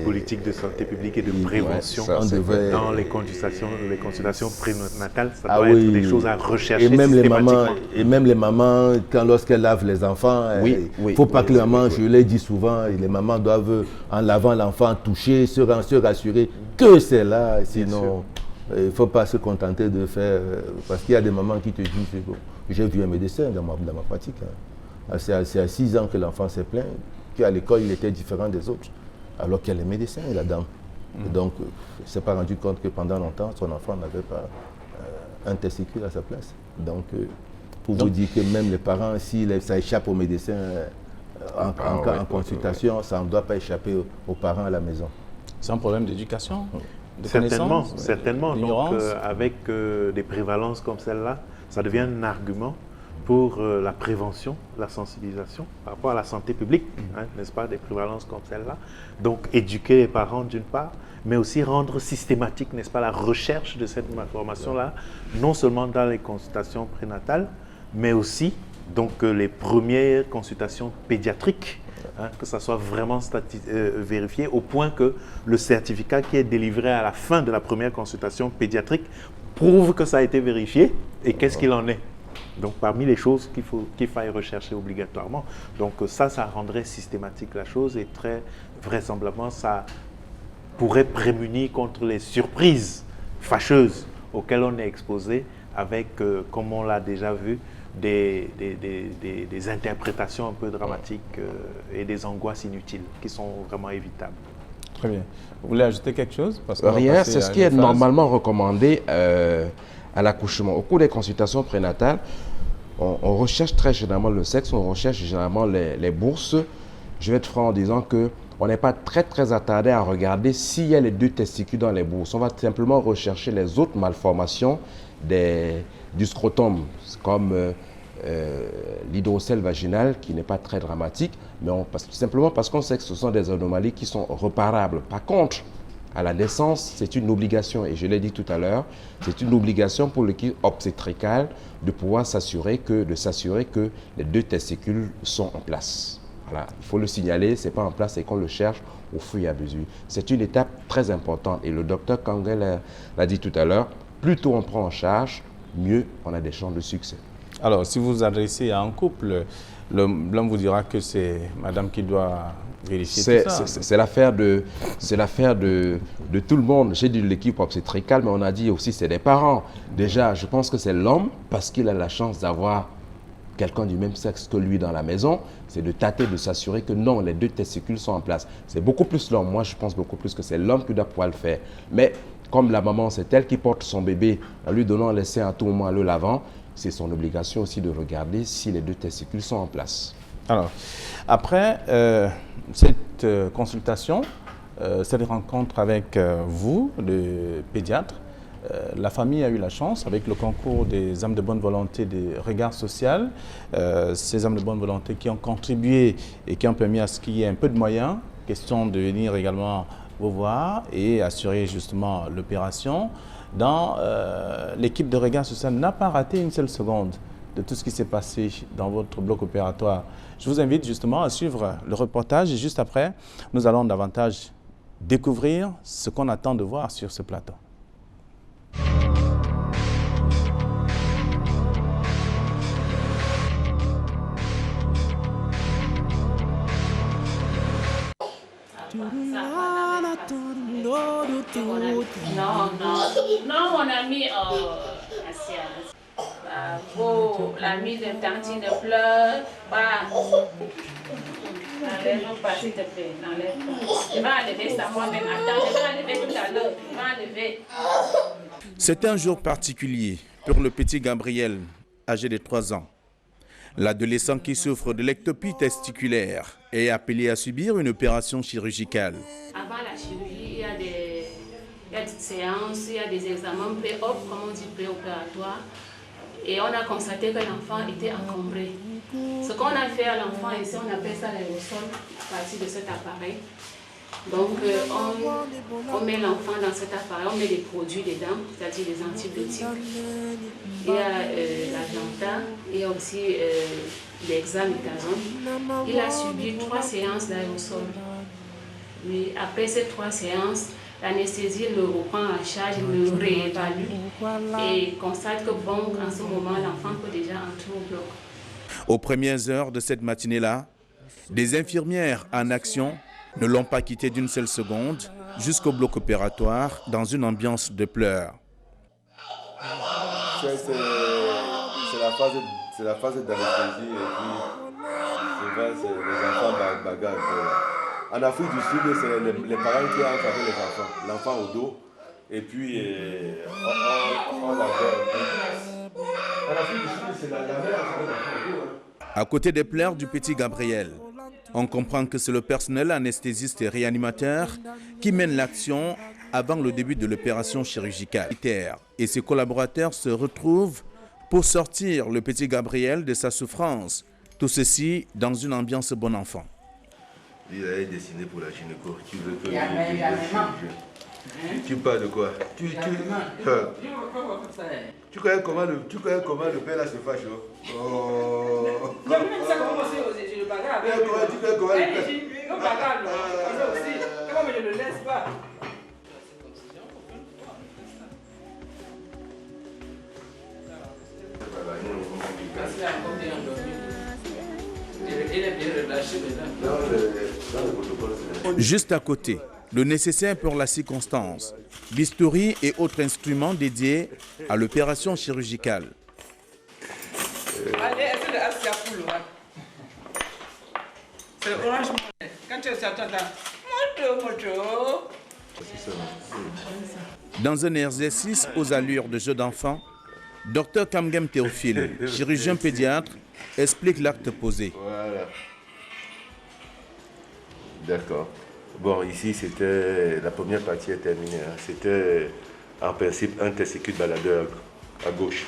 politique de santé publique et de prévention, dans les consultations prénatales, ça doit être des choses à rechercher systématiquement. Et même les mamans, lorsqu'elles lavent les enfants, il ne faut pas que les mamans, je l'ai dit souvent, les mamans doivent, en lavant l'enfant, toucher, se rassurer que c'est là, sinon... Il ne faut pas se contenter de faire... Parce qu'il y a des mamans qui te disent, j'ai vu un médecin dans ma pratique. C'est à 6 ans que l'enfant s'est plaint, qu'à l'école, il était différent des autres, alors qu'il y a les médecins et la dame. Donc, il ne s'est pas rendu compte que pendant longtemps, son enfant n'avait pas un testicule à sa place. Donc, pour vous dire que même les parents, si ça échappe aux médecins en consultation, ça ne doit pas échapper aux parents à la maison. C'est un problème d'éducation, de certainement, connaissance, certainement. Donc, avec des prévalences comme celle-là, ça devient un argument pour la prévention, la sensibilisation par rapport à la santé publique, n'est-ce pas, des prévalences comme celle-là. Donc, éduquer les parents d'une part, mais aussi rendre systématique, n'est-ce pas, la recherche de cette malformation-là, non seulement dans les consultations prénatales, mais aussi donc, les premières consultations pédiatriques, que ça soit vraiment vérifié, au point que le certificat qui est délivré à la fin de la première consultation pédiatrique prouve que ça a été vérifié et qu'est-ce qu'il en est. Donc, parmi les choses qu'il faille rechercher obligatoirement. Donc, ça rendrait systématique la chose et très vraisemblablement, ça pourrait prémunir contre les surprises fâcheuses auxquelles on est exposé avec, comme on l'a déjà vu, des interprétations un peu dramatiques et des angoisses inutiles qui sont vraiment évitables. Très bien. Vous voulez ajouter quelque chose? Rien, c'est ce qui est normalement recommandé à l'accouchement. Au cours des consultations prénatales, on recherche très généralement le sexe, on recherche généralement les bourses. Je vais être franc en disant qu'on n'est pas très attardé à regarder s'il y a les 2 testicules dans les bourses. On va simplement rechercher les autres malformations du scrotum, comme l'hydrocèle vaginal, qui n'est pas très dramatique, mais simplement parce qu'on sait que ce sont des anomalies qui sont reparables. Par contre, à la naissance, c'est une obligation, et je l'ai dit tout à l'heure, c'est une obligation pour l'équipe obstétricale de pouvoir s'assurer que les 2 testicules sont en place. Voilà, il faut le signaler, ce n'est pas en place et qu'on le cherche au fur et à mesure. C'est une étape très importante, et le docteur Kangel l'a dit tout à l'heure, plus tôt on prend en charge, mieux on a des chances de succès. Alors, si vous vous adressez à un couple, l'homme vous dira que c'est madame qui doit vérifier tout ça. C'est l'affaire de tout le monde. J'ai dit l'équipe obstétricale, mais on a dit aussi c'est des parents. Déjà, je pense que c'est l'homme, parce qu'il a la chance d'avoir quelqu'un du même sexe que lui dans la maison, c'est de tâter, de s'assurer que non, les 2 testicules sont en place. C'est beaucoup plus l'homme. Moi, je pense beaucoup plus que c'est l'homme qui doit pouvoir le faire. Mais comme la maman, c'est elle qui porte son bébé, en lui donnant les seins à tout moment, en le lavant, c'est son obligation aussi de regarder si les 2 testicules sont en place. Alors, après cette consultation, cette rencontre avec vous, le pédiatre, la famille a eu la chance, avec le concours des âmes de bonne volonté des regards sociaux, ces âmes de bonne volonté qui ont contribué et qui ont permis à ce qu'il y ait un peu de moyens, question de venir également vous voir et assurer justement l'opération. Dans l'équipe de regard social n'a pas raté une seule seconde de tout ce qui s'est passé dans votre bloc opératoire. Je vous invite justement à suivre le reportage et juste après, nous allons davantage découvrir ce qu'on attend de voir sur ce plateau. Non, mon ami, la mise de tantine de fleurs, n'enlève pas s'il te plaît, n'enlève pas. Je vais enlever ça moi-même, attends, je vais enlever tout à l'heure, je vais enlever. C'est un jour particulier pour le petit Gabriel, âgé de 3 ans. L'adolescent qui souffre de l'ectopie testiculaire est appelé à subir une opération chirurgicale. Avant la chirurgie, il y a des séances, il y a des examens pré-op, comme on dit préopératoires. Et on a constaté que l'enfant était encombré. Ce qu'on a fait à l'enfant ici, on appelle ça l'aérosol à partir de cet appareil. Donc on met l'enfant dans cet appareil, on met des produits dedans, c'est-à-dire des antibiotiques. Il y a l'Atlanta, il y a aussi l'hexaméthasone. Il a subi 3 séances d'aérosol. Mais après ces 3 séances, l'anesthésie le reprend en charge, le réévalue et constate que bon, en ce moment, l'enfant peut déjà entrer au bloc. Aux premières heures de cette matinée-là, des infirmières en action ne l'ont pas quitté d'une seule seconde jusqu'au bloc opératoire dans une ambiance de pleurs. C'est la phase d'anesthésie et puis c'est les enfants bagarrent. En Afrique du Sud, c'est les parents qui entrent avec les enfants, l'enfant au dos, et puis on la donne. En Afrique du Sud, c'est la mère qui met l'enfant au dos. À côté des pleurs du petit Gabriel, on comprend que c'est le personnel anesthésiste et réanimateur qui mène l'action avant le début de l'opération chirurgicale. Et ses collaborateurs se retrouvent pour sortir le petit Gabriel de sa souffrance. Tout ceci dans une ambiance bon enfant. Il a dessiné pour la gynéco. Tu veux que tu parles de quoi? Tu connais comment le père là se fâche? Oh. Tu connais comment le père? Je ne le laisse pas. Juste à côté, le nécessaire pour la circonstance, bistouri et autres instruments dédiés à l'opération chirurgicale. Dans un exercice aux allures de jeu d'enfant, Dr Kamgem Théophile, chirurgien pédiatre, explique l'acte posé. Voilà. D'accord. Bon, ici, c'était la première partie est terminée. Hein. C'était en principe un testicule baladeur à gauche.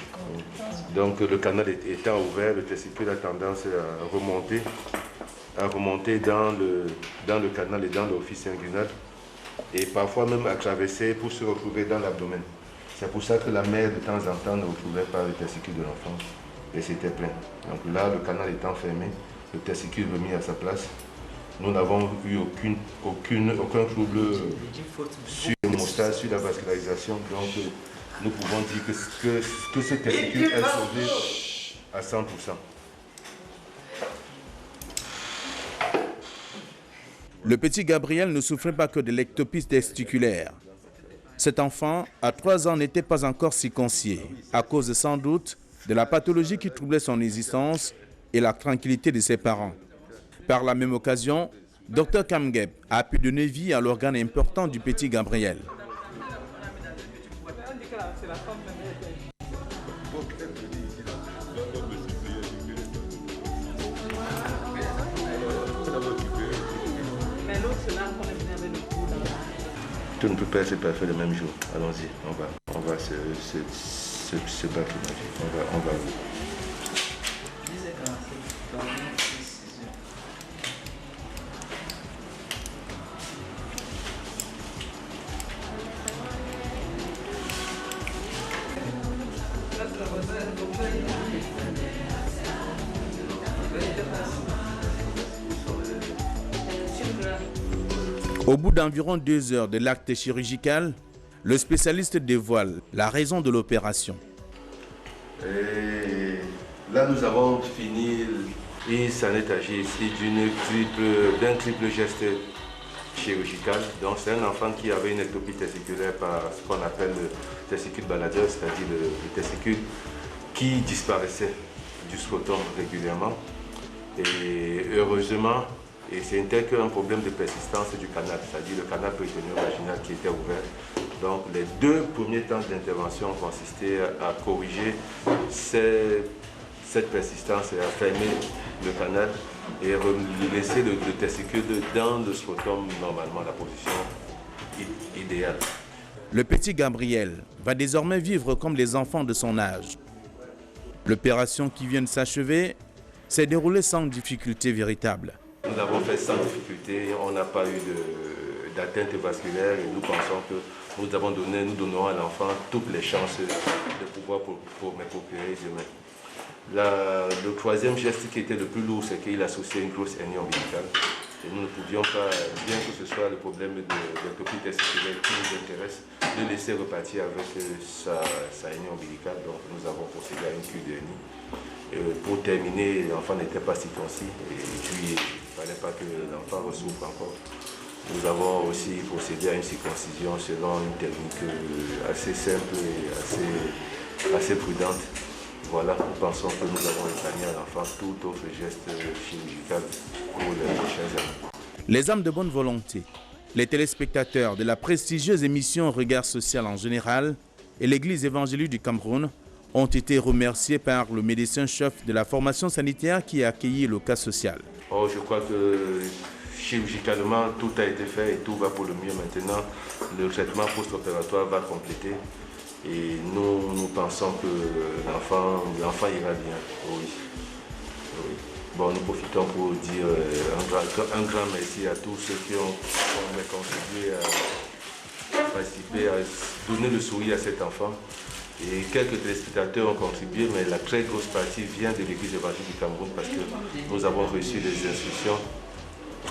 Donc le canal étant ouvert, le testicule a tendance à remonter dans le canal et dans l'orifice inguinal et parfois même à traverser pour se retrouver dans l'abdomen. C'est pour ça que la mère de temps en temps ne retrouvait pas le testicule de l'enfant et c'était plein. Donc là, le canal étant fermé, le testicule remis à sa place. Nous n'avons eu aucun trouble sur l'hémostase, sur la vascularisation. Donc nous pouvons dire que ce testicule est sauvé à 100%. Le petit Gabriel ne souffrait pas que de l'ectopie testiculaire. Cet enfant, à 3 ans, n'était pas encore circoncis, à cause sans doute de la pathologie qui troublait son existence et la tranquillité de ses parents. Par la même occasion, Dr Kamgem a pu donner vie à l'organe important du petit Gabriel. Tout ne peut pas être parfait le même jour. Allons-y, on va se battre. On va. Au bout d'environ 2 heures de l'acte chirurgical, le spécialiste dévoile la raison de l'opération. Là, nous avons fini. Il s'en est agi ici d'un triple geste chirurgical. Donc, c'est un enfant qui avait une ectopie testiculaire par ce qu'on appelle le testicule baladeur, c'est-à-dire le testicule qui disparaissait du scrotum régulièrement. Et heureusement, et c'était qu'un problème de persistance du canal, c'est-à-dire le canal péritoneo-vaginal qui était ouvert. Donc les 2 premiers temps d'intervention ont consisté à corriger cette persistance et à fermer le canal et laisser le testicule dans le scrotum, normalement la position idéale. Le petit Gabriel va désormais vivre comme les enfants de son âge. L'opération qui vient de s'achever s'est déroulée sans difficulté véritable. Nous l'avons fait sans difficulté, on n'a pas eu d'atteinte vasculaire et nous pensons que nous donnerons à l'enfant toutes les chances de pouvoir procurer demain. Le 3e geste qui était le plus lourd, c'est qu'il associait une grosse hernie ombilicale. Et nous ne pouvions pas, bien que ce soit le problème de l'ectopie testiculaire qui nous intéresse, de laisser repartir avec sa hernie ombilicale. Donc nous avons procédé à une cure d'hernie. Pour terminer, l'enfant n'était pas circoncis et puis il ne fallait pas que l'enfant ressouffre encore. Nous avons aussi procédé à une circoncision selon une technique assez simple et assez prudente. Voilà, nous pensons que nous avons épargné à l'enfant tout autre geste chirurgical pour les prochaines années. Les âmes de bonne volonté, les téléspectateurs de la prestigieuse émission Regard Social en général et l'Église évangélique du Cameroun ont été remerciés par le médecin-chef de la formation sanitaire qui a accueilli le cas social. Oh, je crois que chirurgicalement, tout a été fait et tout va pour le mieux maintenant. Le traitement post-opératoire va compléter Et nous pensons que l'enfant ira bien. Oui. Oui. Bon, nous profitons pour dire un grand merci à tous ceux qui ont contribué à participer, à donner le sourire à cet enfant. Et quelques téléspectateurs ont contribué, mais la très grosse partie vient de l'Église évangélique du Cameroun parce que nous avons reçu les instructions.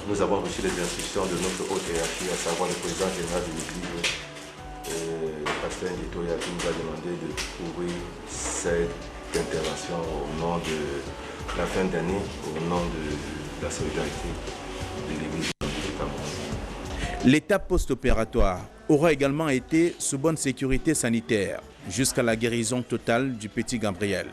Nous avons reçu les instructions de notre haute hiérarchie, à savoir le président général de l'Église, le pasteur Nditoya, qui nous a demandé de couvrir cette intervention au nom de la fin d'année, au nom de la solidarité de l'Église du Cameroun. L'étape post-opératoire aura également été sous bonne sécurité sanitaire jusqu'à la guérison totale du petit Gabriel.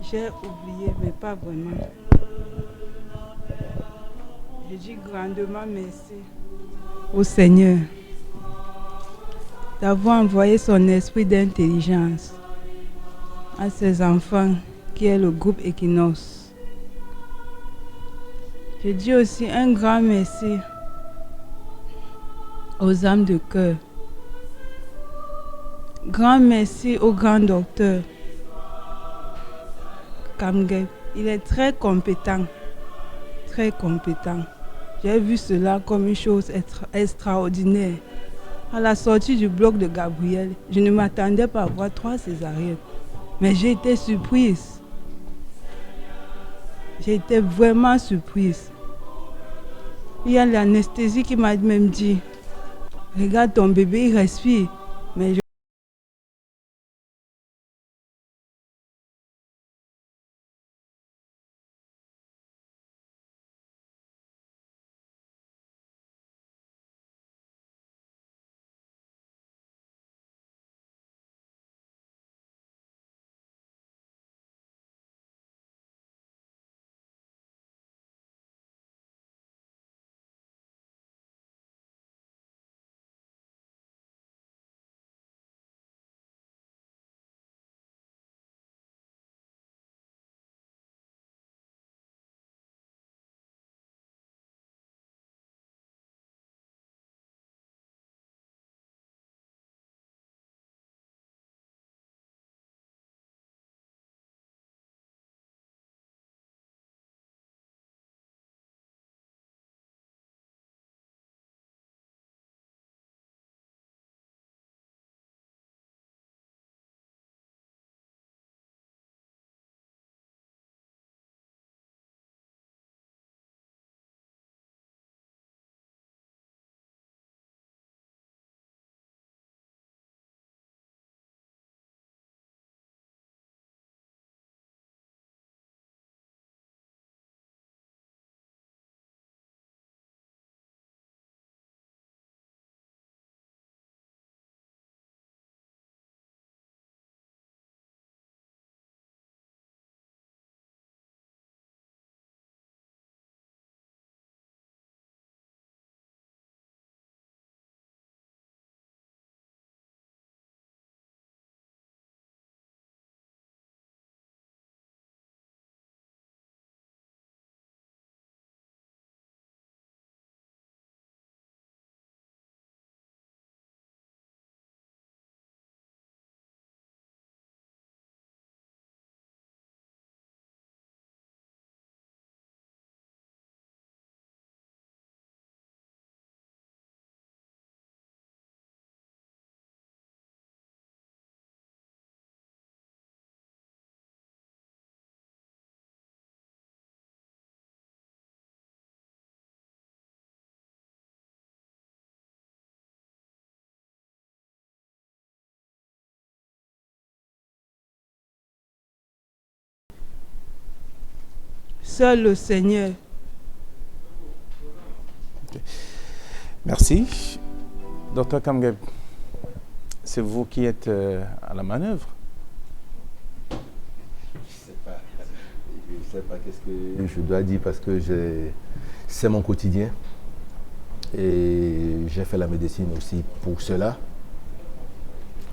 J'ai oublié, mais pas vraiment. Je dis grandement merci au Seigneur d'avoir envoyé son esprit d'intelligence à ses enfants qui est le groupe Equinox. Je dis aussi un grand merci aux âmes de cœur. Grand merci au grand docteur Kamgep. Il est très compétent. Très compétent. J'ai vu cela comme une chose extraordinaire. À la sortie du bloc de Gabriel, je ne m'attendais pas à voir 3 césariennes. Mais j'ai été surprise. J'ai été vraiment surprise. Il y a l'anesthésie qui m'a même dit, regarde ton bébé, il respire. Mais seul le Seigneur. Merci. Docteur Kamgep, c'est vous qui êtes à la manœuvre. Je sais pas qu'est-ce que je dois dire parce que c'est mon quotidien. Et j'ai fait la médecine aussi pour cela.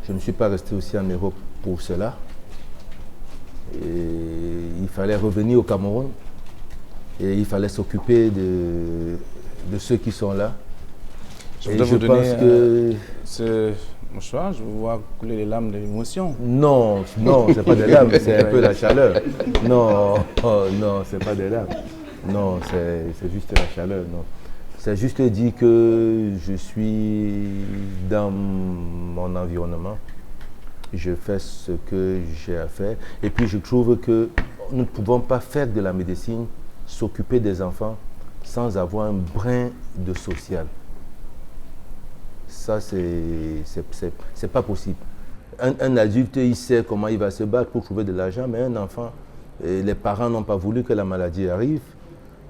Je ne suis pas resté aussi en Europe pour cela. Et il fallait revenir au Cameroun. Et il fallait s'occuper de ceux qui sont là. Je voudrais vous donner ce mouchoir, je vous vois couler les larmes de l'émotion. Non, c'est pas des larmes, c'est un peu la chaleur. Non, non, c'est pas des larmes. Non, c'est juste la chaleur. Non. C'est juste dire que je suis dans mon environnement. Je fais ce que j'ai à faire. Et puis je trouve que nous ne pouvons pas faire de la médecine, s'occuper des enfants, sans avoir un brin de social. Ça, c'est pas possible. Un adulte, il sait comment il va se battre pour trouver de l'argent, mais un enfant, les parents n'ont pas voulu que la maladie arrive.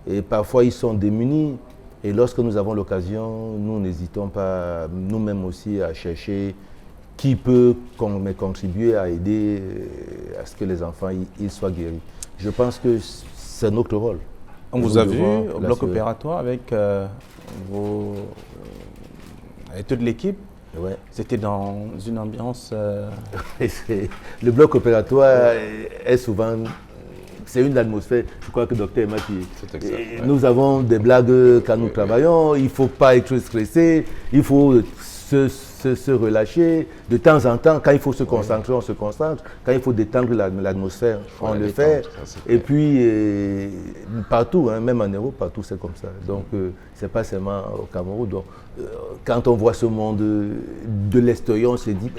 Et parfois, ils sont démunis. Et lorsque nous avons l'occasion, nous n'hésitons pas, nous-mêmes aussi, à chercher qui peut contribuer à aider à ce que les enfants ils soient guéris. Je pense que c'est notre rôle. On vous a vu au bloc opératoire avec toute l'équipe. Ouais. C'était dans une ambiance... Le bloc opératoire est souvent... C'est une atmosphère, je crois que le docteur Emma nous avons des blagues quand nous travaillons, il ne faut pas être stressé, il faut se relâcher. De temps en temps, quand il faut se concentrer, on se concentre. Quand il faut détendre l'atmosphère, on le fait. Et puis, partout, hein, même en Europe, partout c'est comme ça. Donc, ce n'est pas seulement au Cameroun. Donc, quand on voit ce monde de l'extérieur, on se dit...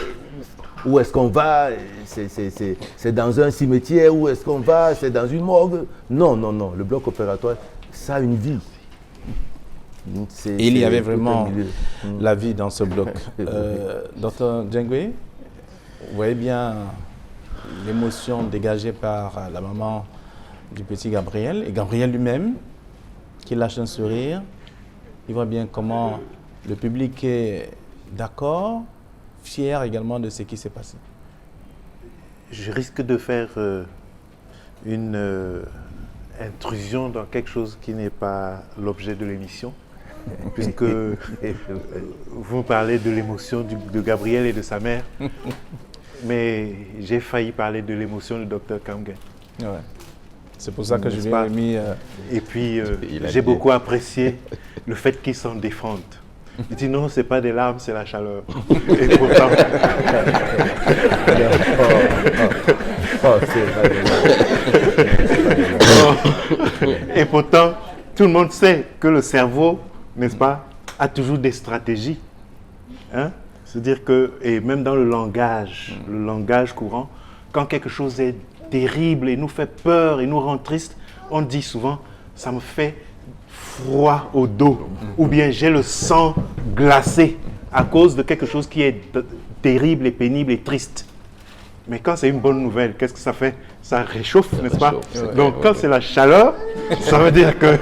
Où est-ce qu'on va? C'est dans un cimetière? Où est-ce qu'on va? C'est dans une morgue? Non, non, non. Le bloc opératoire, ça a une vie. Et il y avait vraiment la vie dans ce bloc. Docteur Djengwe, vous voyez bien l'émotion dégagée par la maman du petit Gabriel et Gabriel lui-même qui lâche un sourire. Il voit bien comment le public est d'accord, fier également de ce qui s'est passé. Je risque de faire une intrusion dans quelque chose qui n'est pas l'objet de l'émission, puisque vous parlez de l'émotion de Gabriel et de sa mère, mais j'ai failli parler de l'émotion du docteur Kamgep. Ouais. C'est pour ça que je lui ai mis... Et puis, j'ai beaucoup apprécié le fait qu'ils s'en défendent. Il dit non, c'est pas des larmes, c'est la chaleur. Et pourtant... Et pourtant, tout le monde sait que le cerveau, n'est-ce pas, a toujours des stratégies. Hein? C'est-à-dire que, et même dans le langage courant, quand quelque chose est terrible et nous fait peur et nous rend triste, on dit souvent, ça me fait froid au dos, ou bien j'ai le sang glacé à cause de quelque chose qui est terrible et pénible et triste. Mais quand c'est une bonne nouvelle, qu'est-ce que ça fait? Ça réchauffe, n'est-ce pas? Donc quand c'est la chaleur, ça veut dire que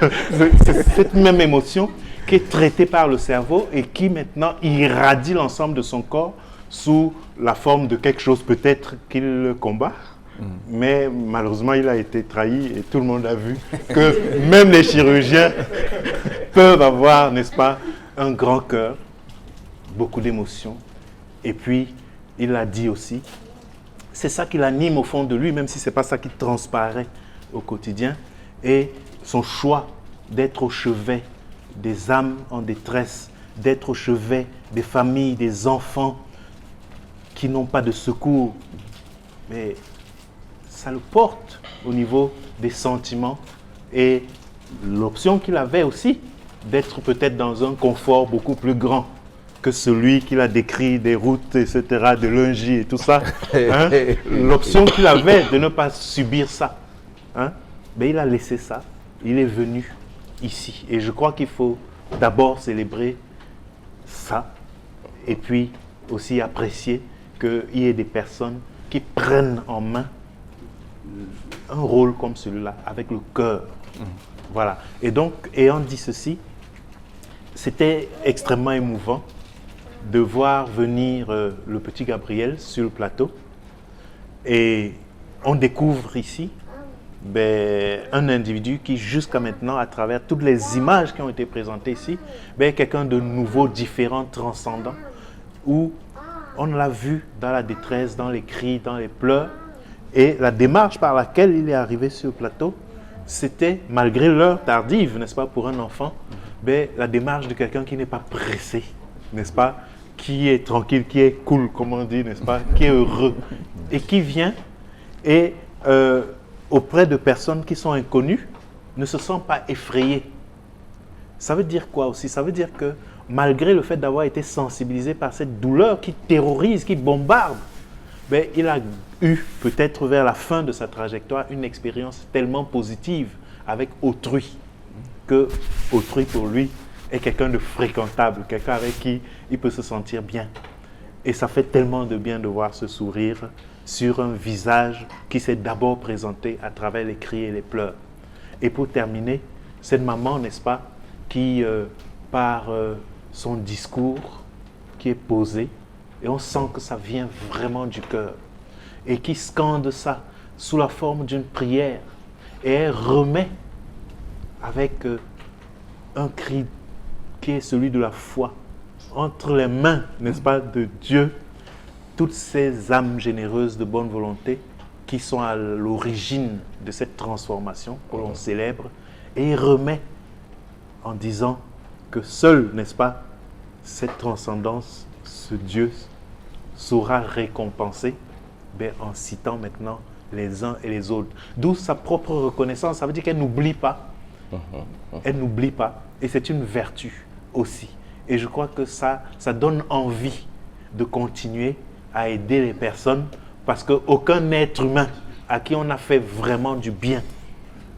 c'est cette même émotion qui est traitée par le cerveau et qui maintenant irradie l'ensemble de son corps sous la forme de quelque chose peut-être qu'il combat. Mais malheureusement, il a été trahi et tout le monde a vu que même les chirurgiens peuvent avoir, n'est-ce pas, un grand cœur, beaucoup d'émotions. Et puis, il a dit aussi, c'est ça qui l'anime au fond de lui, même si ce n'est pas ça qui transparaît au quotidien. Et son choix d'être au chevet des âmes en détresse, d'être au chevet des familles, des enfants qui n'ont pas de secours. Mais ça le porte au niveau des sentiments et l'option qu'il avait aussi d'être peut-être dans un confort beaucoup plus grand que celui qu'il a décrit, des routes, etc., de Lungi et tout ça. Hein? L'option qu'il avait de ne pas subir ça. Hein? Mais il a laissé ça. Il est venu ici. Et je crois qu'il faut d'abord célébrer ça et puis aussi apprécier qu'il y ait des personnes qui prennent en main un rôle comme celui-là, avec le cœur. Voilà. Et donc, ayant dit ceci, c'était extrêmement émouvant de voir venir le petit Gabriel sur le plateau. Et on découvre ici un individu qui, jusqu'à maintenant, à travers toutes les images qui ont été présentées ici, est quelqu'un de nouveau, différent, transcendant, où on l'a vu dans la détresse, dans les cris, dans les pleurs. Et la démarche par laquelle il est arrivé sur le plateau, c'était, malgré l'heure tardive, n'est-ce pas, pour un enfant, la démarche de quelqu'un qui n'est pas pressé, n'est-ce pas, qui est tranquille, qui est cool, comme on dit, n'est-ce pas, qui est heureux, et qui vient et auprès de personnes qui sont inconnues, ne se sent pas effrayé. Ça veut dire quoi aussi? Ça veut dire que malgré le fait d'avoir été sensibilisé par cette douleur qui terrorise, qui bombarde, il a eu peut-être vers la fin de sa trajectoire une expérience tellement positive avec autrui, que autrui pour lui est quelqu'un de fréquentable, quelqu'un avec qui il peut se sentir bien. Et ça fait tellement de bien de voir ce sourire sur un visage qui s'est d'abord présenté à travers les cris et les pleurs. Et pour terminer, cette maman, n'est-ce pas, qui, par son discours, qui est posé, et on sent que ça vient vraiment du cœur, et qui scande ça sous la forme d'une prière, et elle remet avec un cri qui est celui de la foi, entre les mains, n'est-ce pas, de Dieu, toutes ces âmes généreuses de bonne volonté qui sont à l'origine de cette transformation que l'on célèbre, et il remet en disant que seul, n'est-ce pas, cette transcendance, ce Dieu saura récompenser, en citant maintenant les uns et les autres. D'où sa propre reconnaissance, ça veut dire qu'elle n'oublie pas. Elle n'oublie pas, et c'est une vertu aussi. Et je crois que ça donne envie de continuer à aider les personnes, parce qu'aucun être humain à qui on a fait vraiment du bien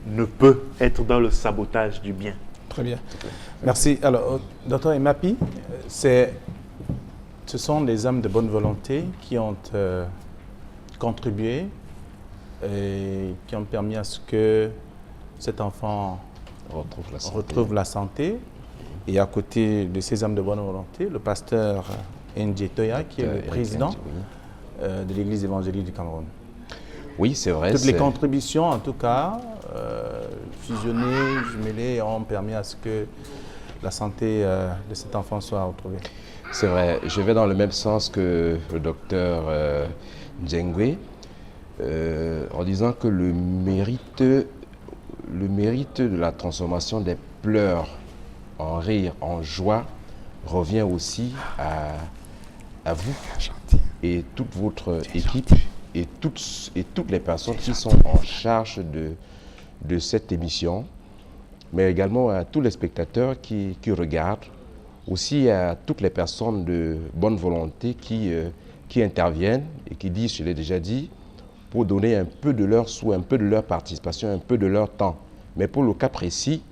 ne peut être dans le sabotage du bien. Très bien. Merci. Alors, Dr Emapi, ce sont des hommes de bonne volonté qui ont contribué et qui ont permis à ce que cet enfant retrouve la santé. Et à côté de ces hommes de bonne volonté, le pasteur Ndje Toya, qui est le président de l'Église évangélique du Cameroun. Oui, c'est vrai. Toutes les contributions, en tout cas, fusionnées, jumelées, ont permis à ce que la santé de cet enfant soit retrouvée. C'est vrai. Je vais dans le même sens que le docteur Njengwe, en disant que le mérite de la transformation des pleurs en rire, en joie, revient aussi à vous et toute votre équipe et toutes les personnes qui sont en charge de cette émission, mais également à tous les spectateurs qui regardent, aussi à toutes les personnes de bonne volonté qui interviennent et qui disent, je l'ai déjà dit, pour donner un peu de leur soin, un peu de leur participation, un peu de leur temps. Mais pour le cas précis,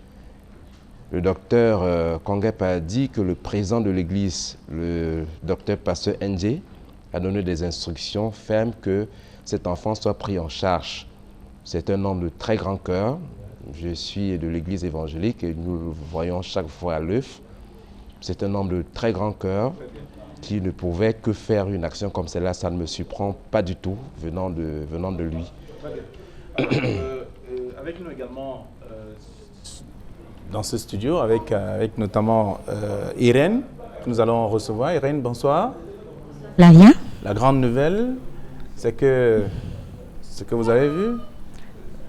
le docteur Kangep a dit que le président de l'Église, le docteur pasteur Ndje, a donné des instructions fermes que cet enfant soit pris en charge. C'est un homme de très grand cœur. Je suis de l'Église évangélique et nous le voyons chaque fois à l'œuvre. C'est un homme de très grand cœur qui ne pouvait que faire une action comme celle-là. Ça ne me surprend pas du tout venant de lui. Avec nous également dans ce studio, avec notamment Irène, que nous allons recevoir. Irène, bonsoir. Laria. La grande nouvelle, c'est que ce que vous avez vu.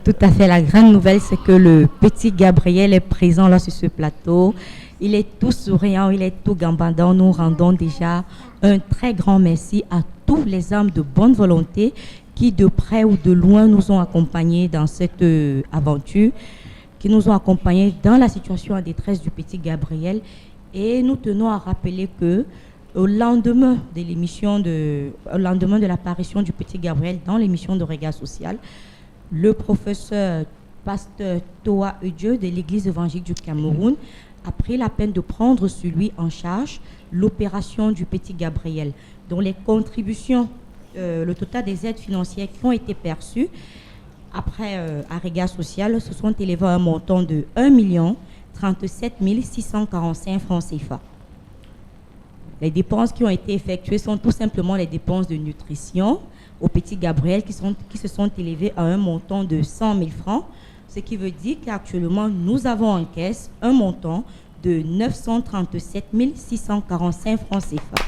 Tout à fait. La grande nouvelle, c'est que le petit Gabriel est présent là sur ce plateau. Il est tout souriant, il est tout gambadant. Nous rendons déjà un très grand merci à tous les hommes de bonne volonté qui, de près ou de loin, nous ont accompagnés dans cette aventure, qui nous ont accompagnés dans la situation en détresse du petit Gabriel. Et nous tenons à rappeler que au lendemain de l'apparition du petit Gabriel dans l'émission de Regard Social, le professeur pasteur Toa Eudjeu de l'Église évangélique du Cameroun a pris la peine de prendre sur lui en charge l'opération du petit Gabriel, dont les contributions, le total des aides financières qui ont été perçues Après, à Regard Social, se sont élevés à un montant de 1 037 645 francs CFA. Les dépenses qui ont été effectuées sont tout simplement les dépenses de nutrition au petit Gabriel qui se sont élevées à un montant de 100 000 francs, ce qui veut dire qu'actuellement, nous avons en caisse un montant de 937 645 francs CFA.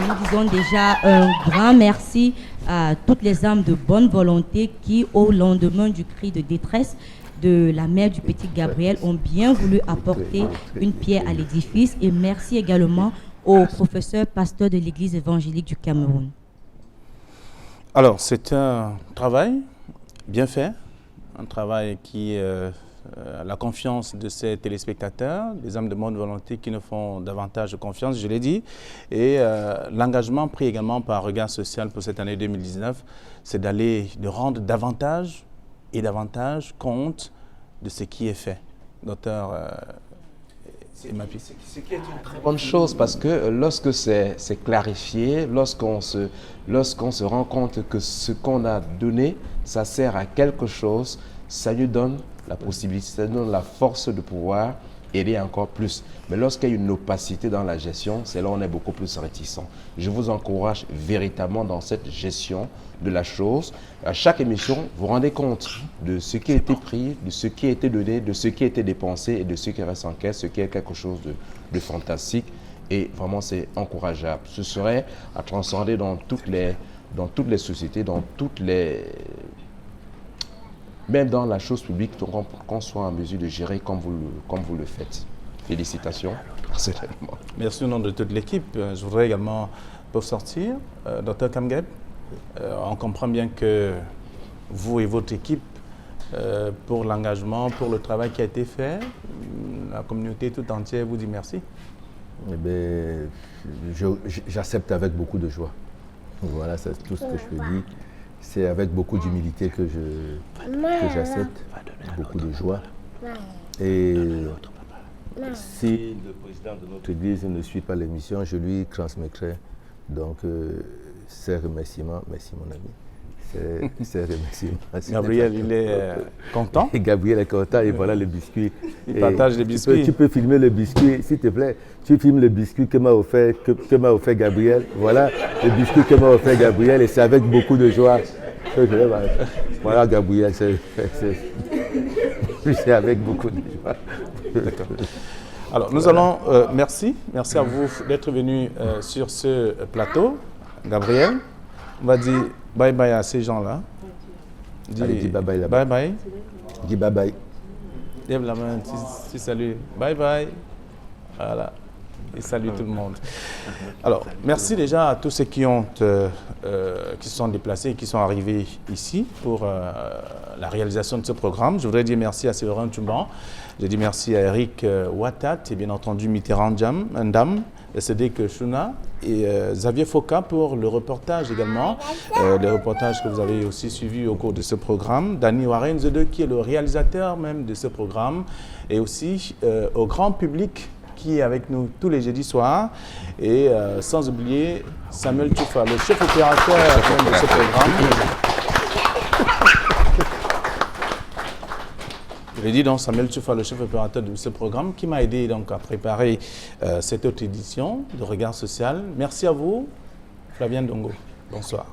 Nous disons déjà un grand merci à toutes les âmes de bonne volonté qui, au lendemain du cri de détresse de la mère du petit Gabriel, ont bien voulu apporter une pierre à l'édifice. Et merci également au professeur pasteur de l'Église évangélique du Cameroun. Alors, c'est un travail bien fait, un travail qui a la confiance de ces téléspectateurs, des âmes de bonne volonté qui nous font davantage confiance, je l'ai dit. Et l'engagement pris également par Regard Social pour cette année 2019, c'est de rendre davantage et davantage compte de ce qui est fait. Docteur Mapi. Ce qui est une très bonne chose, parce que lorsque c'est clarifié, lorsqu'on se rend compte que ce qu'on a donné, ça sert à quelque chose, ça nous donne la possibilité, ça nous donne la force de pouvoir aider encore plus. Mais lorsqu'il y a une opacité dans la gestion, c'est là où on est beaucoup plus réticent. Je vous encourage véritablement dans cette gestion de la chose. À chaque émission, vous rendez compte de ce qui a été pris, de ce qui a été donné, de ce qui a été dépensé et de ce qui reste en caisse, ce qui est quelque chose de fantastique. Et vraiment, c'est encourageable. Ce serait à transcender dans toutes les sociétés, même dans la chose publique, qu'on soit en mesure de gérer comme vous le faites. Félicitations, personnellement. Merci au nom de toute l'équipe. Je voudrais également, pour sortir, Dr Kamgep, on comprend bien que vous et votre équipe, pour l'engagement, pour le travail qui a été fait, la communauté tout entière vous dit merci. Eh bien, j'accepte avec beaucoup de joie. Voilà, c'est tout ce que je peux dire. C'est avec beaucoup d'humilité que j'accepte, beaucoup de joie. Et si le président de notre église ne suit pas l'émission, je lui transmettrai donc ces remerciements. Merci mon ami. Ces remerciements. Gabriel, il est content. Et Gabriel est content et voilà le biscuit. Il partage les biscuits. Tu peux filmer le biscuit, s'il te plaît. Tu filmes le biscuit que m'a offert Gabriel. Voilà le biscuit que m'a offert Gabriel et c'est avec beaucoup de joie. Voilà Gabriel, c'est avec beaucoup de joie. D'accord. Alors nous allons, merci à vous d'être venu sur ce plateau. Gabriel, on va dire bye bye à ces gens-là. Dis bye bye là-bas. Bye bye. Dis bye bye. Lève la main, tu salues. Bye bye. Voilà. Et salut tout le monde. Alors, merci déjà à tous ceux qui se sont déplacés et qui sont arrivés ici pour la réalisation de ce programme. Je voudrais dire merci à Séverin Tumban. Je dis merci à Eric Watat et bien entendu Mitterrand Ndam, Cédric Chouna et Xavier Foka pour le reportage également. Les reportages que vous avez aussi suivis au cours de ce programme. Danny Warren Zede qui est le réalisateur même de ce programme et aussi au grand public qui est avec nous tous les jeudis soirs et sans oublier Samuel Tchoufa, le chef opérateur même de ce programme. Je l'ai dit donc Samuel Tchoufa, le chef opérateur de ce programme qui m'a aidé donc à préparer cette autre édition de Regard Social. Merci à vous, Flavien Dongo. Bonsoir.